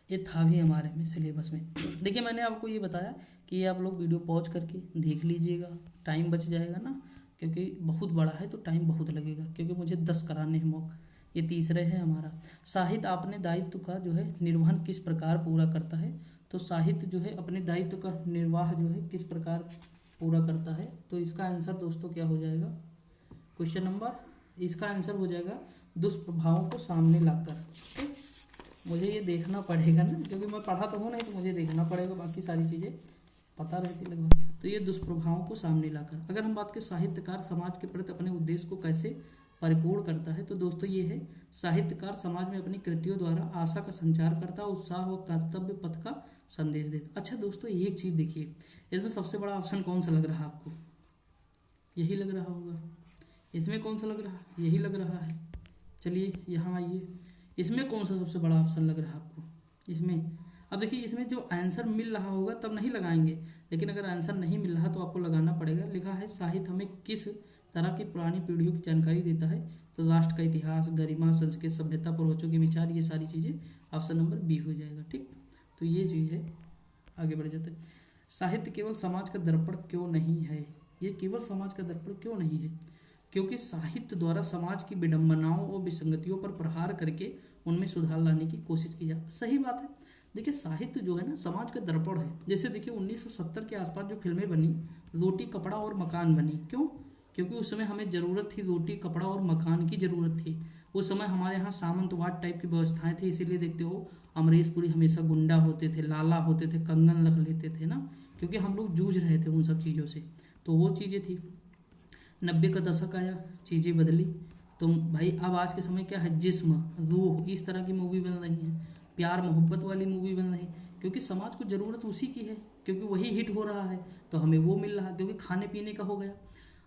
Speaker 1: ये था भी हमारे में सिलेबस में। देखिए मैंने आपको ये बताया कि ये आप लोग वीडियो पॉज करके देख लीजिएगा, टाइम बच जाएगा ना, क्योंकि बहुत बड़ा है तो टाइम बहुत लगेगा, क्योंकि मुझे 10 कराने हैं मॉक, ये तीसरे है हमारा। साहित्य अपने दायित्व का जो है निर्वहन किस प्रकार पूरा करता है, तो साहित्य जो है अपने दायित्व का निर्वाह जो है किस प्रकार पूरा करता है, तो इसका आंसर दोस्तों क्या हो जाएगा, क्वेश्चन नंबर, इसका आंसर हो जाएगा दुष्प्रभावों को सामने लाकर। ठीक, मुझे ये देखना पड़ेगा ना, क्योंकि मैं पढ़ा तो हूँ नहीं, तो मुझे देखना पड़ेगा, बाकी सारी चीज़ें पता रहती लगभग। तो ये दुष्प्रभावों को सामने लाकर। अगर हम बात करें साहित्यकार समाज के प्रति अपने उद्देश्य को कैसे परिपूर्ण करता है। तो दोस्तों ये है, साहित्यकार समाज में अपनी कृतियों द्वारा आशा का संचार करता, उत्साह व कर्तव्य पथ का संदेश देता। अच्छा दोस्तों एक चीज देखिए, इसमें सबसे बड़ा ऑप्शन कौन सा लग रहा है आपको? यही लग रहा होगा। इसमें कौन सा लग रहा है? यही लग रहा है। चलिए यहाँ आइए, इसमें कौन सा सबसे बड़ा ऑप्शन लग रहा है आपको? इसमें। अब देखिए इसमें जो आंसर मिल रहा होगा तब नहीं लगाएंगे, लेकिन अगर आंसर नहीं मिल रहा तो आपको लगाना पड़ेगा। लिखा है साहित्य हमें किस तरह की पुरानी पीढ़ियों की जानकारी देता है? तो राष्ट्र का इतिहास, गरिमा, संस्कृति, सभ्यता, पूर्वजों के विचार, ये सारी चीज़ें ऑप्शन नंबर बी हो जाएगा। ठीक, तो ये चीज़ है। आगे बढ़ जाते हैं। साहित्य केवल समाज का दर्पण क्यों नहीं है? ये केवल समाज का दर्पण क्यों नहीं है? क्योंकि साहित्य द्वारा समाज की विडंबनाओं और विसंगतियों पर प्रहार करके उनमें सुधार लाने की कोशिश की जाए। सही बात है। देखिए साहित्य जो है ना समाज का दर्पण है। जैसे देखिए 1970 के आसपास जो फिल्में बनी, रोटी कपड़ा और मकान बनी, क्यों? क्योंकि उस समय हमें ज़रूरत थी, रोटी कपड़ा और मकान की ज़रूरत थी। उस समय हमारे यहाँ सामंतवाद टाइप की व्यवस्थाएं थी, इसीलिए देखते हो अमरीश पुरी हमेशा गुंडा होते थे, लाला होते थे, कंगन रख लेते थे ना, क्योंकि हम लोग जूझ रहे थे उन सब चीज़ों से। तो वो चीज़ें थी। 90 का दशक आया, चीज़ें बदली। तो भाई अब आज के समय क्या है, जिस्म, रूह, इस तरह की मूवी बन रही है, प्यार मोहब्बत वाली मूवी बन रही है, क्योंकि समाज को ज़रूरत उसी की है, क्योंकि वही हिट हो रहा है तो हमें वो मिल रहा है, क्योंकि खाने पीने का हो गया।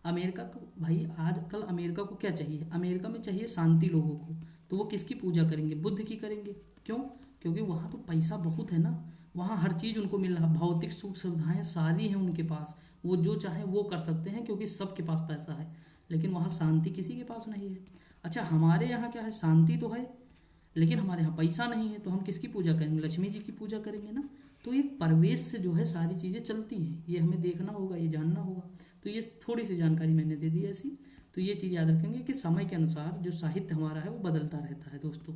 Speaker 1: अमेरिका को भाई आजकल अमेरिका को क्या चाहिए? अमेरिका में चाहिए शांति लोगों को, तो वो किसकी पूजा करेंगे? बुद्ध की करेंगे। क्यों? क्योंकि वहाँ तो पैसा बहुत है ना, वहाँ हर चीज़ उनको मिल रहा, भौतिक सुख सुविधाएं सारी हैं उनके पास, वो जो चाहे वो कर सकते हैं क्योंकि सबके पास पैसा है। लेकिन वहाँ शांति किसी के पास नहीं है। अच्छा हमारे यहाँ क्या है, शांति तो है लेकिन हमारे यहाँ पैसा नहीं है, तो हम किसकी पूजा करेंगे? लक्ष्मी जी की पूजा करेंगे ना। तो एक परिवेश से जो है सारी चीज़ें चलती हैं, ये हमें देखना होगा, ये जानना होगा। तो ये थोड़ी सी जानकारी मैंने दे दी ऐसी। तो ये चीज़ याद रखेंगे कि समय के अनुसार जो साहित्य हमारा है वो बदलता रहता है दोस्तों।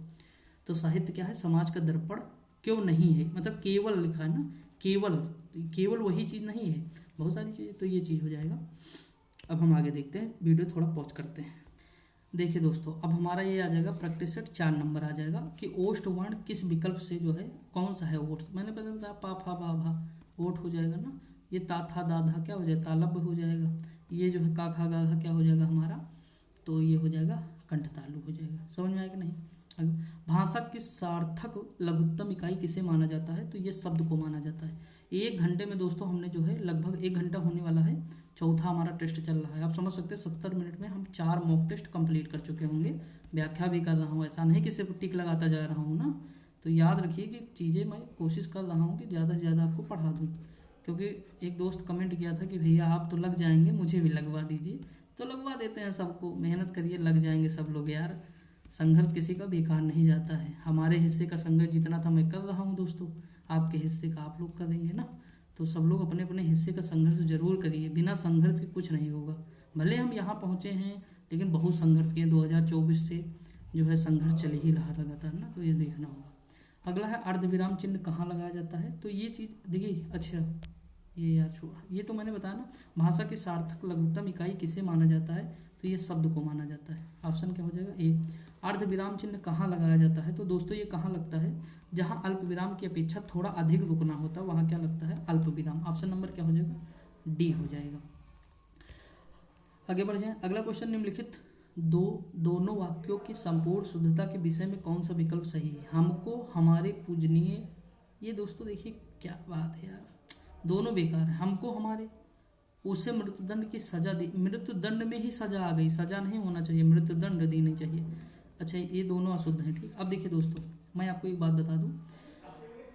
Speaker 1: तो साहित्य क्या है, समाज का दर्पण क्यों नहीं है, मतलब केवल लिखा है ना, केवल, केवल वही चीज़ नहीं है, बहुत सारी चीज़ें। तो ये चीज़ हो जाएगा। अब हम आगे देखते हैं, वीडियो थोड़ा पॉज करते हैं। देखिए दोस्तों अब हमारा ये आ जाएगा प्रैक्टिस सेट 4 नंबर आ जाएगा कि ओष्ठ वर्ण किस विकल्प से जो है कौन सा है ओठ। मैंने पता बताया पा फा भा भा ओठ हो जाएगा ना। ये ता था दा धा क्या हो जाएगा, तालब हो जाएगा। ये जो है का खा गा घा क्या हो जाएगा हमारा, तो ये हो जाएगा कंठ तालु हो जाएगा। समझ में आएगा नहीं? भाषा की सार्थक लघुत्तम इकाई किसे माना जाता है? तो ये शब्द को माना जाता है। 1 घंटे में दोस्तों हमने जो है लगभग 1 घंटा होने वाला है, चौथा हमारा टेस्ट चल रहा है। आप समझ सकते हैं 70 मिनट में हम 4 मॉक टेस्ट कंप्लीट कर चुके होंगे। व्याख्या भी कर रहा हूँ, ऐसा नहीं कि सिर्फ टिक लगाता जा रहा हूँ ना। तो याद रखिए कि चीज़ें मैं कोशिश कर रहा हूँ कि ज़्यादा से ज़्यादा आपको पढ़ा दूँ, क्योंकि एक दोस्त कमेंट किया था कि भैया आप तो लग जाएंगे, मुझे भी लगवा दीजिए। तो लगवा देते हैं सबको, मेहनत करिए, लग जाएंगे सब लोग यार। संघर्ष किसी का बेकार नहीं जाता है। हमारे हिस्से का संघर्ष जितना था मैं कर रहा हूँ दोस्तों, आपके हिस्से का आप लोग करेंगे ना। तो सब लोग अपने अपने हिस्से का संघर्ष जरूर करिए, बिना संघर्ष के कुछ नहीं होगा। भले हम यहाँ पहुँचे हैं लेकिन बहुत संघर्ष किए, 2024 से जो है संघर्ष चल ही रहा लगातार ना, तो ये देखना होगा। अगला है अर्धविराम चिन्ह कहाँ लगाया जाता है? तो ये चीज़ देखिए, अच्छा ये यार छोड़ा, ये तो मैंने बताया ना, भाषा की सार्थक लघुत्तम इकाई किसे माना जाता है? तो ये शब्द को माना जाता है। ऑप्शन क्या हो जाएगा? ए। अर्धविराम चिन्ह कहाँ लगाया जाता है? तो दोस्तों ये कहाँ लगता है? जहाँ अल्प विराम की अपेक्षा थोड़ा अधिक रुकना होता है वहाँ क्या लगता है? अल्प विराम। ऑप्शन नंबर क्या हो जाएगा? डी हो जाएगा। आगे बढ़ जाए। अगला क्वेश्चन, निम्नलिखित दोनों वाक्यों की संपूर्ण शुद्धता के विषय में कौन सा विकल्प सही है? हमको हमारे पूजनीय, ये दोस्तों देखिए क्या बात है यार, दोनों बेकार है। हमको हमारे, उसे मृत्युदंड की सजा दी, मृत्युदंड में ही सजा आ गई, सजा नहीं होना चाहिए, मृत्युदंड देनी चाहिए। अच्छा ये दोनों अशुद्ध हैं। ठीक, अब देखिए दोस्तों मैं आपको एक बात बता दूं,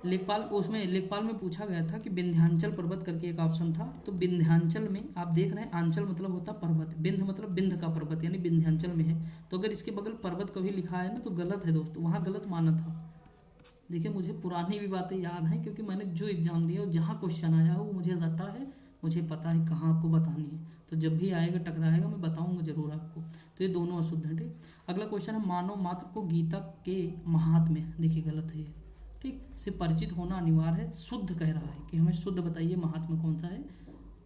Speaker 1: लेखपाल में पूछा गया था कि विंध्याचल पर्वत करके एक ऑप्शन था। तो विंध्याचल में आप देख रहे हैं, आंचल मतलब होता पर्वत, विंध्य मतलब विंध्य का पर्वत, यानी विंध्याचल में है। तो अगर इसके बगल पर्वत कभी लिखा है ना तो गलत है दोस्तों, वहाँ गलत माना था। देखिए मुझे पुरानी भी बातें याद हैं, क्योंकि मैंने जो एग्जाम दिया और जहाँ क्वेश्चन आया वो मुझे रटा है, मुझे पता है कहाँ आपको बतानी है। तो जब भी आएगा टकराएगा मैं बताऊंगा जरूर आपको। तो ये दोनों अशुद्ध हैं। ठीक, अगला क्वेश्चन है, मानव मात्र को गीता के महात्म्य, देखिए गलत है ये, ठीक, से परिचित होना अनिवार्य है। शुद्ध कह रहा है कि हमें शुद्ध बताइए महात्मा कौन सा है।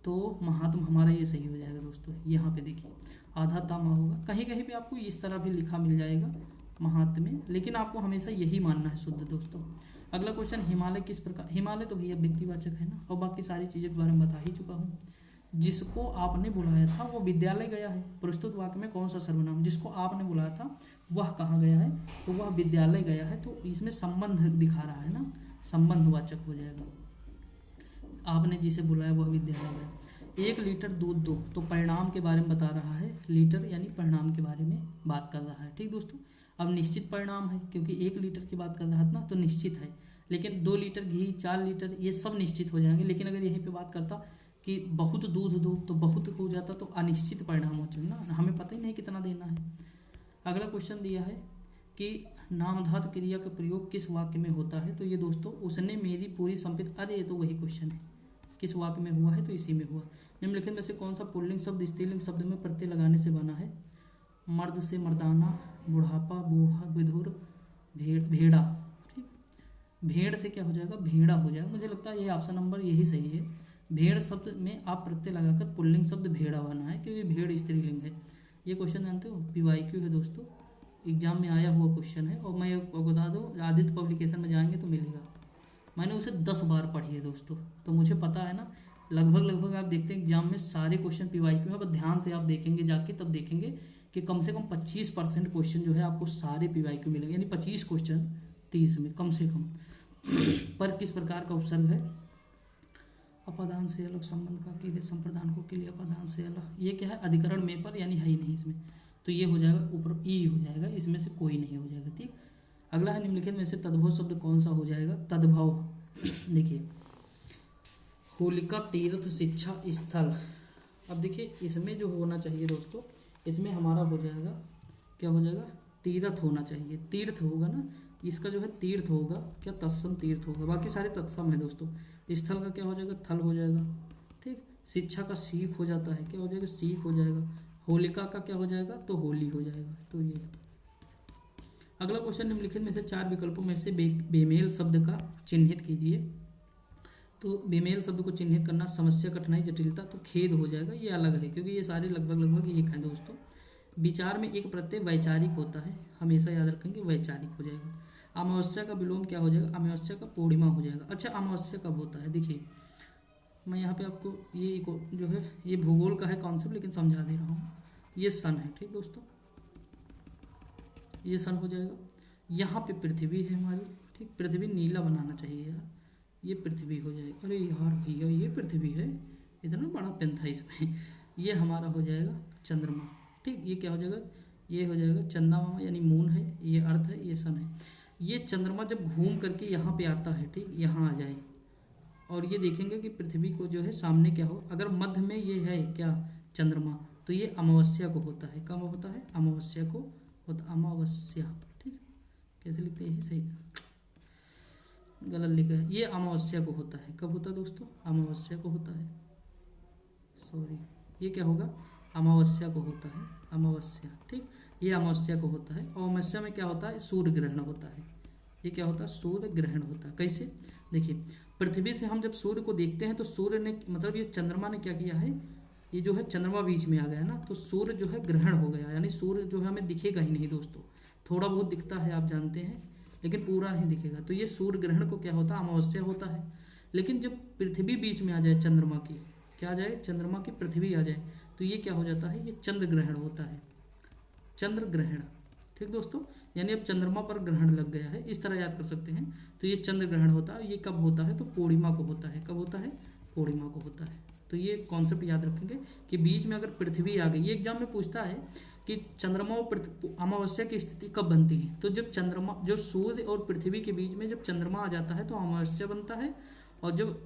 Speaker 1: तो महात्मा हमारा ये सही हो जाएगा दोस्तों। यहाँ पे देखिए आधा तामा होगा, कहीं कहीं पे आपको इस तरह भी लिखा मिल जाएगा महात्म्य, लेकिन आपको हमेशा यही मानना है शुद्ध दोस्तों। अगला क्वेश्चन, हिमालय किस प्रकार, हिमालय तो भैया व्यक्तिवाचक है ना, और बाकी सारी चीज़ों के बारे में बता ही चुका हूँ। जिसको आपने बुलाया था वो विद्यालय गया है। प्रस्तुत वाक्य में कौन सा सर्वनाम, जिसको आपने बुलाया था वह कहाँ गया है, तो वह विद्यालय गया है। तो इसमें संबंध दिखा रहा है ना, संबंधवाचक हो जाएगा। आपने जिसे बुलाया वह विद्यालय गया। 1 लीटर दूध दो, तो परिणाम के बारे में बता रहा है। लीटर यानी परिणाम के बारे में बात कर रहा है। ठीक दोस्तों, अब निश्चित परिणाम है क्योंकि 1 लीटर की बात कर रहा है ना, तो निश्चित है। लेकिन 2 लीटर घी, 4 लीटर, ये सब निश्चित हो जाएंगे। लेकिन अगर यहीं पे बात करता कि बहुत दूध दो, तो बहुत हो जाता, तो अनिश्चित परिणाम हो चुका ना, हमें पता ही नहीं कितना देना है। अगला क्वेश्चन दिया है कि नामधातु क्रिया का प्रयोग किस वाक्य में होता है, तो ये दोस्तों उसने मेरी पूरी संपत्ति, अरे ये तो वही क्वेश्चन है, किस वाक्य में हुआ है, तो इसी में हुआ। निम्नलिखित में से कौन सा पुल्लिंग शब्द स्त्रीलिंग शब्द में प्रत्यय लगाने से बना है। मर्द से मर्दाना, बुढ़ापा, बूढ़ा, विधुर, भेड़ा। ठीक, भेड़ से क्या हो जाएगा, भेड़ा हो जाएगा। मुझे लगता है ये ऑप्शन नंबर यही सही है। भेड़ शब्द में आप प्रत्यय लगाकर पुल्लिंग शब्द भेड़ा बना है, क्योंकि भेड़ स्त्रीलिंग है। ये क्वेश्चन जानते हो, PYQ है दोस्तों, एग्जाम में आया हुआ क्वेश्चन है। और मैं बता दूं, आदित्य पब्लिकेशन में जाएंगे तो मिलेगा। मैंने उसे 10 बार पढ़ी है दोस्तों, तो मुझे पता है ना। लगभग आप देखते हैं एग्जाम में सारे क्वेश्चन PYQ में, पर ध्यान से आप देखेंगे जाके, तब देखेंगे कि कम से कम 25% क्वेश्चन जो है आपको सारे PYQ मिलेंगे, यानी 25 क्वेश्चन 30 में कम से कम। पर किस प्रकार का उपसर्ग है, अपादान से अलग, संबंध का कीदे, संप्रदान को के लिए अपादान से अलग। ये क्या है, अधिकरण में पर, यानी है ही नहीं इसमें, तो ये हो जाएगा ऊपर ई हो जाएगा, इसमें से कोई नहीं हो जाएगा। ठीक, अगला है निम्नलिखित में से तद्भव शब्द कौन सा हो जाएगा। तद्भव देखिए, होलिका तीर्थ शिक्षा स्थल। अब देखिए इसमें जो होना चाहिए दोस्तों, इसमें हमारा हो जाएगा, क्या हो जाएगा, तीर्थ होना चाहिए। तीर्थ होगा ना, इसका जो है तीर्थ होगा, क्या तत्सम तीर्थ होगा, बाकी सारे तत्सम है दोस्तों। स्थल का क्या हो जाएगा, थल हो जाएगा। ठीक, शिक्षा का सीख हो जाता है, क्या हो जाएगा, सीख हो जाएगा। होलिका का क्या हो जाएगा, तो होली हो जाएगा। तो ये अगला क्वेश्चन, निम्नलिखित में से 4 विकल्पों में से बेमेल शब्द का चिन्हित कीजिए। तो बेमेल शब्द को चिन्हित करना, समस्या, कठिनाई, जटिलता, तो खेद हो जाएगा। ये अलग है क्योंकि ये सारे लगभग एक हैं दोस्तों। विचार में एक प्रत्यय वैचारिक होता है, हमेशा याद रखेंगे, वैचारिक हो जाएगा। अमावस्या का विलोम क्या हो जाएगा, अमावस्या का पूर्णिमा हो जाएगा। अच्छा, अमावस्या कब होता है, देखिए मैं यहाँ पे आपको ये जो है ये भूगोल का है कॉन्सेप्ट, लेकिन समझा दे रहा हूँ। ये सन है, ठीक दोस्तों, ये सन हो जाएगा। यहाँ पे पृथ्वी है हमारी, ठीक, पृथ्वी नीला बनाना चाहिए यार, ये पृथ्वी हो जाएगा। अरे यार भैया ये पृथ्वी है, इतना बड़ा पेन था इसमें। ये हमारा हो जाएगा चंद्रमा। ठीक, ये क्या हो जाएगा, ये हो जाएगा चंद्रमा, यानी मून है, ये अर्थ है, ये सन है। ये चंद्रमा जब घूम करके यहाँ पे आता है, ठीक, यहाँ आ जाए, और ये देखेंगे कि पृथ्वी को जो है सामने क्या हो, अगर मध्य में ये है क्या चंद्रमा, तो ये अमावस्या को होता है। कब होता है, अमावस्या को होता, अमावस्या। ठीक, कैसे लिखते हैं, यही सही, गलत लिखा है। ये अमावस्या को होता है, कब होता है दोस्तों, अमावस्या को होता है, सॉरी, ये क्या होगा, अमावस्या को होता है, अमावस्या। ठीक, ये अमावस्या को होता है। और अमावस्या में क्या होता है, सूर्य ग्रहण होता है। ये क्या होता है, सूर्य ग्रहण होता है। कैसे, देखिए पृथ्वी से हम जब सूर्य को देखते हैं तो सूर्य ने, मतलब ये चंद्रमा ने क्या किया है, ये जो है चंद्रमा बीच में आ गया ना, तो सूर्य जो है ग्रहण हो गया, यानी सूर्य जो है हमें दिखेगा ही नहीं दोस्तों, थोड़ा बहुत दिखता है आप जानते हैं, लेकिन पूरा नहीं दिखेगा। तो ये सूर्य ग्रहण को क्या होता है, अमावस्या होता है। लेकिन जब पृथ्वी बीच में आ जाए चंद्रमा की, क्या आ जाए, चंद्रमा की पृथ्वी आ जाए, तो ये क्या हो जाता है, ये चंद्र ग्रहण होता है, चंद्र ग्रहण। ठीक दोस्तों, यानी अब चंद्रमा पर ग्रहण लग गया है, इस तरह याद कर सकते हैं। तो ये चंद्र ग्रहण होता है। ये कब होता है, तो पूर्णिमा को होता है। कब होता है, पूर्णिमा को होता है। तो ये कॉन्सेप्ट याद रखेंगे कि बीच में अगर पृथ्वी आ गई, ये एग्जाम में पूछता है कि चंद्रमा और अमावस्या की स्थिति कब बनती है, तो जब चंद्रमा, जो सूर्य और पृथ्वी के बीच में जब चंद्रमा आ जाता है तो अमावस्या बनता है। और जब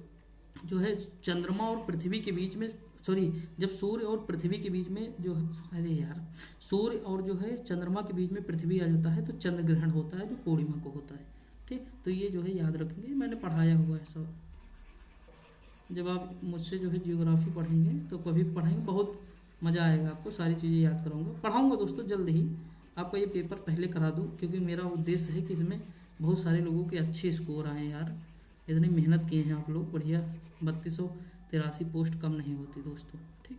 Speaker 1: जो है चंद्रमा और पृथ्वी के बीच में, सॉरी, जब सूर्य और पृथ्वी के बीच में जो, अरे यार, सूर्य और जो है चंद्रमा के बीच में पृथ्वी आ जाता है तो चंद्र ग्रहण होता है, जो पूर्णिमा को होता है। ठीक, तो ये जो है याद रखेंगे, मैंने पढ़ाया हुआ है सब। जब आप मुझसे जो है जियोग्राफी पढ़ेंगे तो कभी पढ़ेंगे, बहुत मज़ा आएगा आपको, सारी चीज़ें याद कराऊंगा, पढ़ाऊंगा दोस्तों जल्द ही। आपका ये पेपर पहले करा दूँ, क्योंकि मेरा उद्देश्य है कि इसमें बहुत सारे लोगों के अच्छे स्कोर आए यार, इतनी मेहनत किए हैं आप लोग, बढ़िया। 3283 पोस्ट कम नहीं होती दोस्तों। ठीक,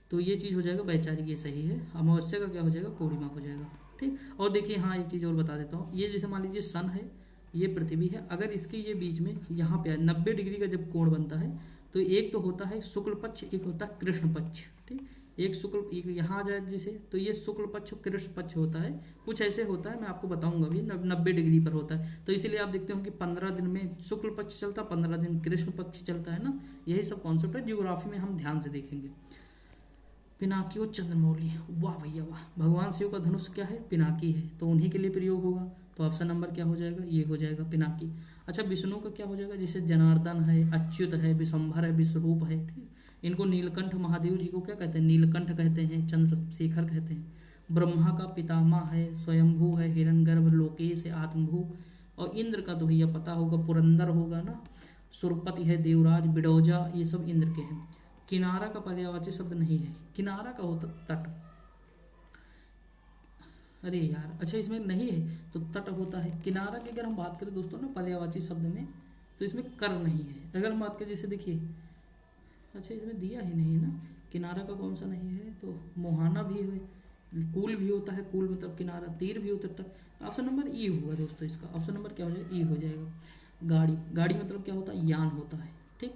Speaker 1: तो ये चीज़ हो जाएगा वैचारिक, ये सही है। अमावस्या का क्या हो जाएगा, पूर्णिमा हो जाएगा। ठीक, और देखिए हाँ, एक चीज़ और बता देता हूँ, ये जैसे मान लीजिए सन है, ये पृथ्वी है, अगर इसके ये बीच में यहाँ पे 90 डिग्री का जब कोण बनता है, तो एक तो होता है शुक्ल पक्ष, एक होता है कृष्ण पक्ष। ठीक, एक शुक्ल, एक यहाँ आ जाए जिसे, तो ये शुक्ल पक्ष कृष्ण पक्ष होता है। कुछ ऐसे होता है, मैं आपको बताऊंगा भी, 90 डिग्री पर होता है। तो इसीलिए आप देखते हो कि 15 दिन में शुक्ल पक्ष चलता है, 15 दिन कृष्ण पक्ष चलता है ना। यही सब कॉन्सेप्ट है, जियोग्राफी में हम ध्यान से देखेंगे। पिनाकियो चंद्रमौली, वाह भैया वाह। भगवान शिव का धनुष क्या है? पिनाकी है, तो उन्हीं के लिए प्रयोग होगा। तो ऑप्शन नंबर क्या हो जाएगा? ये हो जाएगा पिनाकी। अच्छा, विष्णु का क्या हो जाएगा? जिसे जनार्दन है, अच्युत है, विशंभर है, विश्वरूप है। ठीक, इनको नीलकंठ महादेव जी को क्या कहते हैं? नीलकंठ कहते हैं, चंद्रशेखर कहते हैं। ब्रह्मा का पितामह है, स्वयंभू है, हिरण्यगर्भ, लोकेश है, आत्मभू। और इंद्र का तो भैया पता होगा, पुरंदर होगा ना। सुरपति है, देवराज, बिडौजा, ये सब इंद्र के हैं। किनारा का पर्यायवाची शब्द नहीं है, किनारा का होता तट। अरे यार, अच्छा इसमें नहीं है तो तट होता है। किनारा की अगर हम बात करें दोस्तों ना पर्यायवाची शब्द में, तो इसमें कर नहीं है। अगर हम बात करें जैसे देखिए, अच्छा इसमें दिया ही नहीं है ना, किनारा का कौन सा नहीं है? तो मुहाना भी है, कूल भी होता है, कूल मतलब किनारा, तीर भी होता है। ऑप्शन नंबर ई होगा दोस्तों इसका। ऑप्शन नंबर क्या हो जाएगा? ई हो जाएगा। गाड़ी, गाड़ी मतलब क्या होता है? यान होता है। ठीक,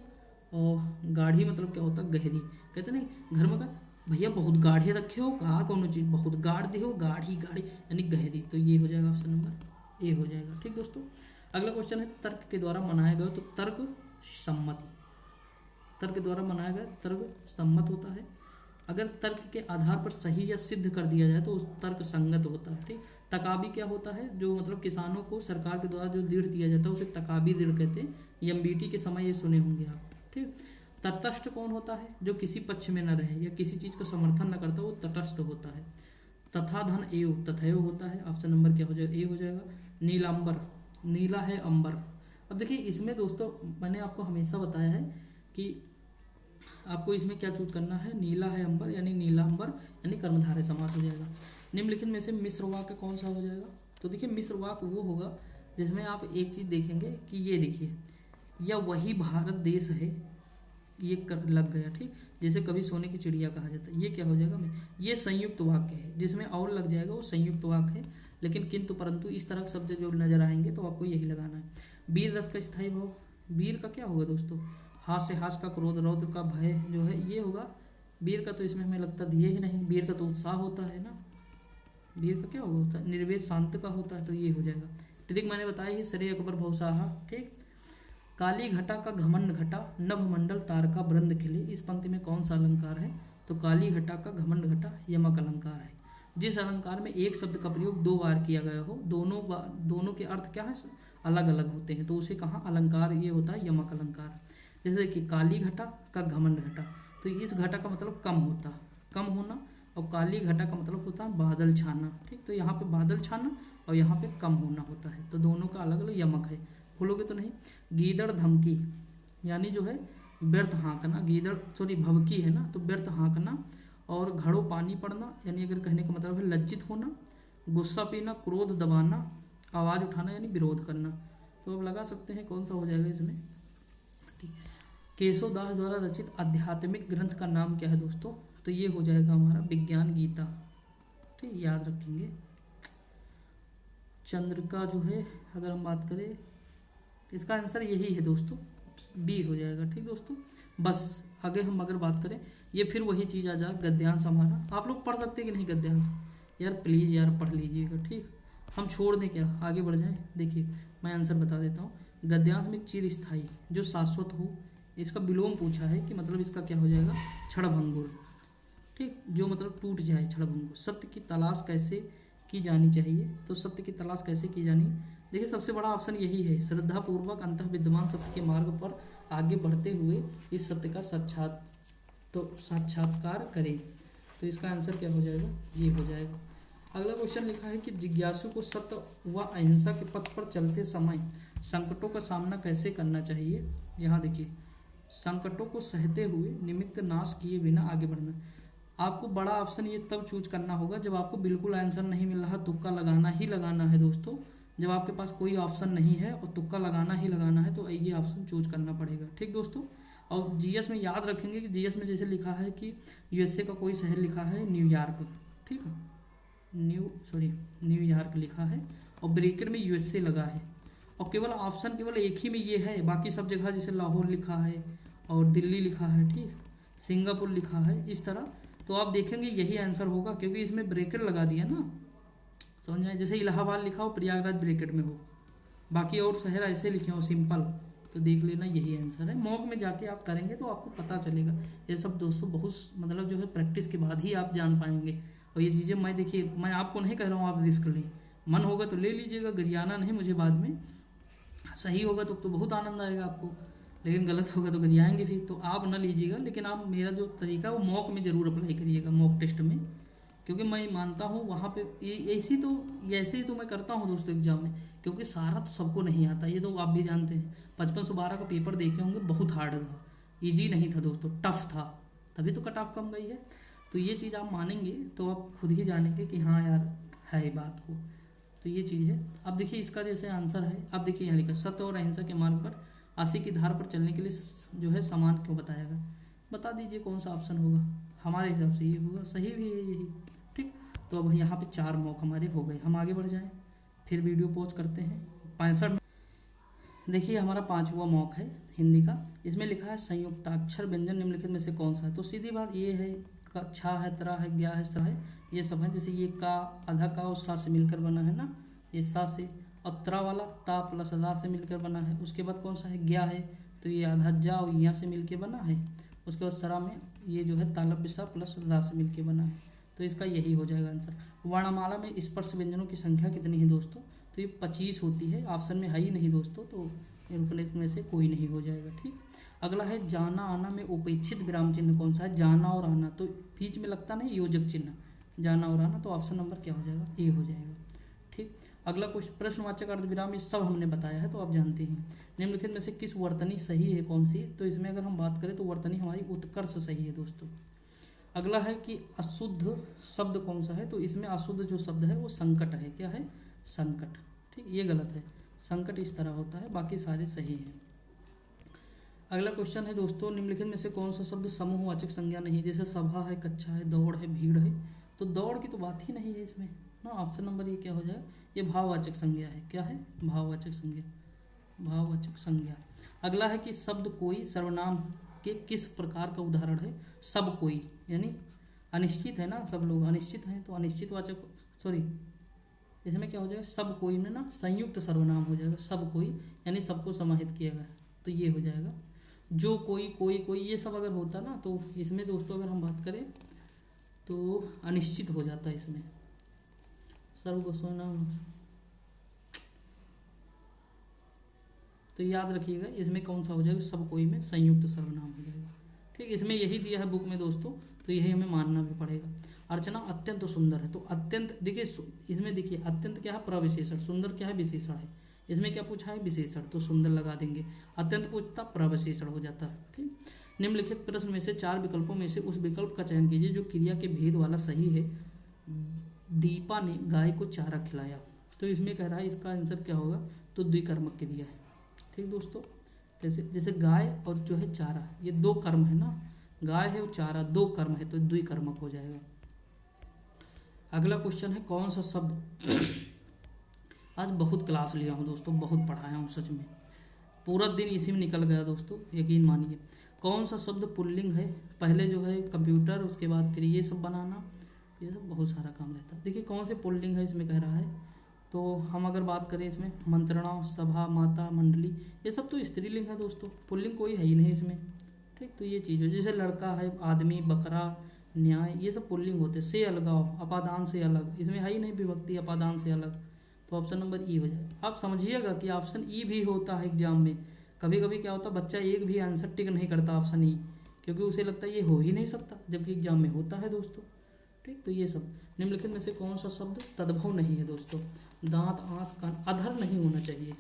Speaker 1: और गाढ़ी मतलब क्या होता है? गहरी। कहते नहीं घर में का भैया बहुत गाढ़े रखे हो, कहा कौन चीज़ बहुत गाढ़ दे हो, गाढ़ी गाढ़ी यानी गहरी। तो ये हो जाएगा ऑप्शन नंबर ए हो जाएगा। ठीक दोस्तों, अगला क्वेश्चन है तर्क के द्वारा मनाया गया। तो तर्क सम्मति, तर्क के द्वारा मनाया गया तर्क सम्मत होता है। अगर तर्क के आधार पर सही या सिद्ध कर दिया जाए तो उस तर्क संगत होता है। ठीक, तकाबी क्या होता है? जो मतलब किसानों को सरकार के द्वारा जो ऋण दिया जाता है उसे तकाबी ऋण कहते हैं। एमबीटी के समय ये सुने होंगे आप। ठीक, तटस्थ कौन होता है? जो किसी पक्ष में न रहे या किसी चीज का समर्थन न करता, वो तटस्थ होता है। तथा धन एव, तथैव होता है। ऑप्शन नंबर क्या हो जाएगा? ए हो जाएगा। नीलांबर, नीला है अंबर। अब देखिए इसमें दोस्तों मैंने आपको हमेशा बताया है कि आपको इसमें क्या चूज करना है? नीला है अंबर यानी नीलांबर यानी कर्मधारय समास हो जाएगा। निम्नलिखित में से मिश्र वाक्य कौन सा हो जाएगा? तो देखिए मिश्र वाक्य वो होगा जिसमें आप एक चीज देखेंगे कि ये देखिए, या वही भारत देश है, ये लग गया। ठीक, जैसे कभी सोने की चिड़िया कहा जाता है, ये क्या हो जाएगा? ये संयुक्त वाक्य है। जिसमें और लग जाएगा वो संयुक्त वाक्य है। लेकिन किंतु परंतु इस तरह के शब्द जो नजर आएंगे तो आपको यही लगाना है। वीर रस का स्थायी भाव, वीर का क्या होगा दोस्तों? हास से हास का, क्रोध रौद्र का, भय जो है ये होगा। वीर का तो इसमें हमें लगता दिए ही नहीं। वीर का तो उत्साह होता है ना। वीर का क्या होगा? निर्वेश शांत का होता है, तो ये हो जाएगा। ट्रिक मैंने बताया ही, श्रेय अकबर भौसाहा। ठीक, काली घटा का घमंड घटा, नभ मंडल तारका वृंद खिले। इस पंक्ति में कौन सा अलंकार है? तो काली घटा का घमंड घटा यमक अलंकार है। जिस अलंकार में एक शब्द का प्रयोग दो बार किया गया हो, दोनों के अर्थ क्या है? अलग अलग होते हैं, तो उसे कहाँ अलंकार ये होता है? यमक अलंकार। जैसे देखिए काली घटा का घमंड घटा, तो इस घटा का मतलब कम होता, कम होना, और काली घटा का मतलब होता है बादल छाना। ठीक, तो यहाँ पे बादल छाना और यहाँ पे कम होना होता है, तो दोनों का अलग अलग यमक है। भूलोगे तो नहीं। गीदड़ धमकी यानी जो है व्यर्थ हाँकना, गीदड़ सॉरी भवकी है ना, तो व्यर्थ हाँकना। और घड़ों पानी पड़ना यानी अगर कहने का मतलब है लज्जित होना। गुस्सा पीना, क्रोध दबाना, आवाज उठाना यानी विरोध करना। तो अब लगा सकते हैं कौन सा हो जाएगा इसमें। ठीक, केशव दास द्वारा रचित आध्यात्मिक ग्रंथ का नाम क्या है दोस्तों? तो ये हो जाएगा हमारा विज्ञान गीता। ठीक, याद रखेंगे। चंद्र का जो है अगर हम बात करें, इसका आंसर यही है दोस्तों, बी हो जाएगा। ठीक दोस्तों, बस आगे हम अगर बात करें, ये फिर वही चीज़ आ जाए गद्यांश हमारा। आप लोग पढ़ सकते हैं कि नहीं गद्यांश? यार प्लीज़ यार पढ़ लीजिएगा। ठीक, हम छोड़ दें क्या, आगे बढ़ जाएं? देखिए मैं आंसर बता देता हूँ। गद्यांश में चिरस्थायी जो शाश्वत हो, इसका विलोम पूछा है कि मतलब इसका क्या हो जाएगा? क्षणभंगुर। ठीक, जो मतलब टूट जाए, क्षणभंगुर। सत्य की तलाश कैसे की जानी चाहिए? तो सत्य की तलाश कैसे की जानी? देखिए सबसे बड़ा ऑप्शन यही है, श्रद्धापूर्वक अंतः विद्यमान सत्य के मार्ग पर आगे बढ़ते हुए इस सत्य का साक्षात्कार करें। तो इसका आंसर क्या हो जाएगा? ये हो जाएगा। अगला क्वेश्चन लिखा है कि जिज्ञासु को सत्य व अहिंसा के पथ पर चलते समय संकटों का सामना कैसे करना चाहिए? यहाँ देखिए, संकटों को सहते हुए निमित्त नाश किए बिना आगे बढ़ना। आपको बड़ा ऑप्शन ये तब चूज करना होगा जब आपको बिल्कुल आंसर नहीं मिल रहा, तुक्का लगाना ही लगाना है दोस्तों। जब आपके पास कोई ऑप्शन नहीं है और तुक्का लगाना ही लगाना है, तो ये ऑप्शन चूज करना पड़ेगा। ठीक दोस्तों, और जीएस में याद रखेंगे कि जीएस में जैसे लिखा है कि यूएसए का कोई शहर लिखा है न्यूयॉर्क। ठीक है, न्यूयॉर्क लिखा है और ब्रैकेट में यूएसए लगा है, और केवल ऑप्शन केवल एक ही में ये है, बाकी सब जगह जैसे लाहौर लिखा है और दिल्ली लिखा है, ठीक, सिंगापुर लिखा है, इस तरह। तो आप देखेंगे यही आंसर होगा, क्योंकि इसमें ब्रैकेट लगा दिया ना, समझ में आए? जैसे इलाहाबाद लिखा हो, प्रयागराज ब्रैकेट में हो, बाकी और शहर ऐसे लिखे हो सिंपल, तो देख लेना यही आंसर है। मॉक में जाके आप करेंगे तो आपको पता चलेगा। ये सब दोस्तों बहुत मतलब जो है प्रैक्टिस के बाद ही आप जान पाएंगे। और ये चीज़ें मैं देखिए, मैं आपको नहीं कह रहा हूँ आप रिस्क लें, मन होगा तो ले लीजिएगा, गरियाना नहीं मुझे बाद में। सही होगा तो बहुत आनंद आएगा आपको, लेकिन गलत होगा तो गरियाएंगे फिर, तो आप ना लीजिएगा। लेकिन आप मेरा जो तरीका है वो मॉक में ज़रूर अप्लाई करिएगा, मॉक टेस्ट में, क्योंकि मैं मानता हूँ वहाँ पे ऐसे ही तो मैं करता हूँ दोस्तों एग्जाम में, क्योंकि सारा तो सबको नहीं आता, ये तो आप भी जानते हैं। 5512 का पेपर देखे होंगे, बहुत हार्ड था, इजी नहीं था दोस्तों, टफ था, तभी तो कट ऑफ कम गई है। तो ये चीज़ आप मानेंगे तो आप खुद ही जानेंगे कि हाँ यार है ये बात को। तो ये चीज़ है। अब देखिए इसका जैसे आंसर है, अब देखिए यहाँ लिखा, सत्य और अहिंसा के मार्ग पर 80 की धार पर चलने के लिए जो है समान क्यों बताया गया। बता दीजिए कौन सा ऑप्शन होगा, हमारे हिसाब से ये होगा, सही भी है यही, ठीक। तो अब यहाँ पे 4 मॉक हमारे हो गए, हम आगे बढ़ जाएं, फिर वीडियो पॉज करते हैं। 65 देखिए हमारा 5वां मॉक है हिंदी का। इसमें लिखा है संयुक्ताक्षर व्यंजन निम्नलिखित में से कौन सा है। तो सीधी बात ये है, छा है, तरा है, ज्ञा है, सा है, ये सब है। जैसे ये का आधा का और सा से मिलकर बना है ना, ये सा से, और त्रा वाला ता प्लस दा से मिलकर बना है। उसके बाद कौन सा है, ज्ञा है, तो ये आधा जा और यहाँ से मिलकर बना है। उसके बाद सरा में ये जो है तालब सा प्लस दा से मिलकर बना है, तो इसका यही हो जाएगा आंसर। वर्णमाला में स्पर्श व्यंजनों की संख्या कितनी है दोस्तों, तो ये 25 होती है, ऑप्शन में है ही नहीं दोस्तों, तो निरूपणित में से कोई नहीं हो जाएगा, ठीक। अगला है जाना आना में उपेक्षित विराम चिन्ह कौन सा है। जाना और आना, तो बीच में लगता नहीं योजक चिन्ह, जाना और आना, तो ऑप्शन नंबर क्या हो जाएगा, ए हो जाएगा, ठीक। अगला कुछ प्रश्नवाचक अर्धविराम, ये सब हमने बताया है तो आप जानते हैं। निम्नलिखित में से किस वर्तनी सही है, कौन सी, तो इसमें अगर हम बात करें तो वर्तनी हमारी उत्कर्ष सही है दोस्तों। अगला है कि अशुद्ध शब्द कौन सा है, तो इसमें अशुद्ध जो शब्द है वो संकट है, क्या है, संकट, ठीक, ये गलत है, संकट इस तरह होता है, बाकी सारे सही हैं। अगला क्वेश्चन है दोस्तों, निम्नलिखित में से कौन सा शब्द समूहवाचक संज्ञा नहीं, जैसे सभा है, कक्षा है, दौड़ है, भीड़ है, तो दौड़ की तो बात ही नहीं है इसमें ना। ऑप्शन नंबर ये क्या हो जाए, ये भाववाचक संज्ञा है, क्या है, भाववाचक संज्ञा, भाववाचक संज्ञा। अगला है कि शब्द कोई सर्वनाम के किस प्रकार का उदाहरण है। सब कोई यानी अनिश्चित है ना, सब लोग अनिश्चित हैं, तो अनिश्चित वाचक, सॉरी इसमें क्या हो जाएगा, सब कोई में ना संयुक्त सर्वनाम हो जाएगा, सब कोई यानी सबको समाहित किया गया, तो ये हो जाएगा। जो कोई, कोई, कोई, ये सब अगर होता ना, तो इसमें दोस्तों अगर हम बात करें तो अनिश्चित हो जाता है इसमें, सर्व को सर्वनाम। तो याद रखिएगा इसमें कौन सा हो जाएगा, सब कोई में संयुक्त सर्वनाम हो जाएगा, ठीक। इसमें यही दिया है बुक में दोस्तों, तो यही हमें मानना भी पड़ेगा। अर्चना अत्यंत सुंदर है, तो अत्यंत देखिए, इसमें देखिए अत्यंत क्या है, प्रविशेषण, सुंदर क्या है, विशेषण है। इसमें क्या पूछा है, विशेषण, तो सुंदर लगा देंगे। अत्यंत पूछता प्रविशेषण हो जाता है, ठीक। निम्नलिखित प्रश्न में से 4 विकल्पों में से उस विकल्प का चयन कीजिए जो क्रिया के भेद वाला सही है। दीपा ने गाय को चारा खिलाया, तो इसमें कह रहा है इसका आंसर क्या होगा, तो द्विकर्मक क्रिया है, ठीक दोस्तों। जैसे गाय और जो है चारा, ये 2 कर्म है ना, गाय है और चारा 2 कर्म है, तो द्विकर्मक हो जाएगा। अगला क्वेश्चन है कौन सा शब्द आज बहुत क्लास लिया हूँ दोस्तों, बहुत पढ़ाया हूँ सच में, पूरा दिन इसी में निकल गया दोस्तों, यकीन मानिए। कौन सा शब्द पुल्लिंग है, पहले जो है कंप्यूटर, उसके बाद फिर ये सब बनाना, ये सब बहुत सारा काम रहता है। देखिए कौन से पुल्लिंग है इसमें कह रहा है, तो हम अगर बात करें इसमें मंत्रणा, सभा, माता, मंडली, ये सब तो स्त्रीलिंग है दोस्तों, पुल्लिंग कोई है ही नहीं इसमें, ठीक। तो ये चीज़ है, जैसे लड़का है, आदमी, बकरा, न्याय, ये सब पुल्लिंग होते हैं। से अलगाव, अपादान से अलग, इसमें है ही नहीं विभक्ति, अपादान से अलग, तो ऑप्शन नंबर ई हो जाए। आप समझिएगा कि ऑप्शन ई भी होता है एग्जाम में, कभी कभी क्या होता है बच्चा एक भी आंसर टिक नहीं करता ऑप्शन ई, क्योंकि उसे लगता है ये हो ही नहीं सकता, जबकि एग्जाम में होता है दोस्तों, ठीक। तो ये सब निम्नलिखित में से कौन सा शब्द तद्भव नहीं है दोस्तों। दांत, आंख, कान, अधर नहीं होना चाहिए।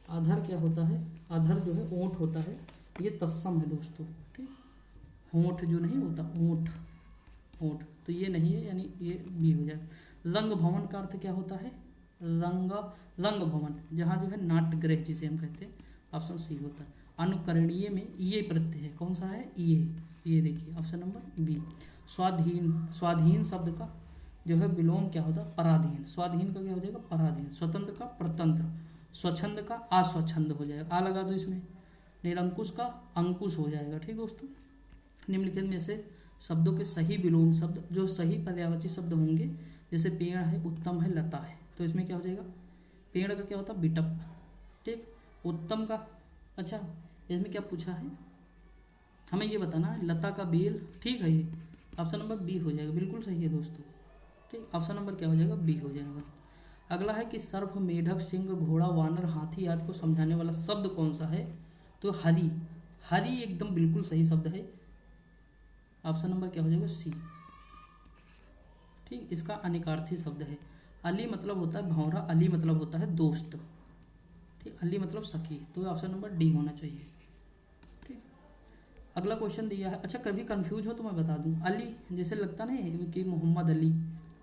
Speaker 1: अधर क्या होता है, अधर जो है ओंठ होता है, ये तत्सम है दोस्तों, ठीक। होंठ जो नहीं होता, ओंठ, ओंठ, तो ये नहीं है, यानी ये बी हो जाए। रंग भवन का अर्थ क्या होता है, रंग भवन, जहाँ जो है नाट्यगृह जिसे हम कहते हैं, ऑप्शन सी होता है। अनुकरणीय में ये प्रत्यय है, कौन सा है, ये देखिए ऑप्शन नंबर बी। स्वाधीन, स्वाधीन शब्द का जो है विलोम क्या होता है, पराधीन, स्वाधीन का क्या हो जाएगा, पराधीन। स्वतंत्र का प्रतंत्र, स्वच्छंद का अस्वच्छंद हो जाएगा, आ लगा दो इसमें। निरंकुश का अंकुश हो जाएगा। ठीक दोस्तों, निम्नलिखित में से शब्दों के सही विलोम शब्द जो सही पर्यायवाची शब्द होंगे, जैसे पेड़ है, उत्तम है, लता है, तो इसमें क्या हो जाएगा, पेड़ का क्या होता है बिटप, ठीक, उत्तम का, अच्छा इसमें क्या पूछा है हमें ये बताना है, लता का बेल, ठीक है, ये ऑप्शन नंबर बी हो जाएगा, बिल्कुल सही है दोस्तों। ठीक, ऑप्शन नंबर क्या हो जाएगा, बी हो जाएगा। अगला है कि सर्प, मेढक, सिंह, घोड़ा, वानर, हाथी आदि को समझाने वाला शब्द कौन सा है, तो हरि, हरि एकदम बिल्कुल सही शब्द है, ऑप्शन नंबर क्या हो जाएगा, सी। ठीक, इसका अनिकार्थी शब्द है। अली मतलब होता है भौरा, अली मतलब होता है दोस्त, ठीक, अली मतलब सखी, तो ऑप्शन नंबर डी होना चाहिए। ठीक, अगला क्वेश्चन दिया है, अच्छा कभी कंफ्यूज हो तो मैं बता दूं, अली जैसे लगता नहीं कि मोहम्मद अली,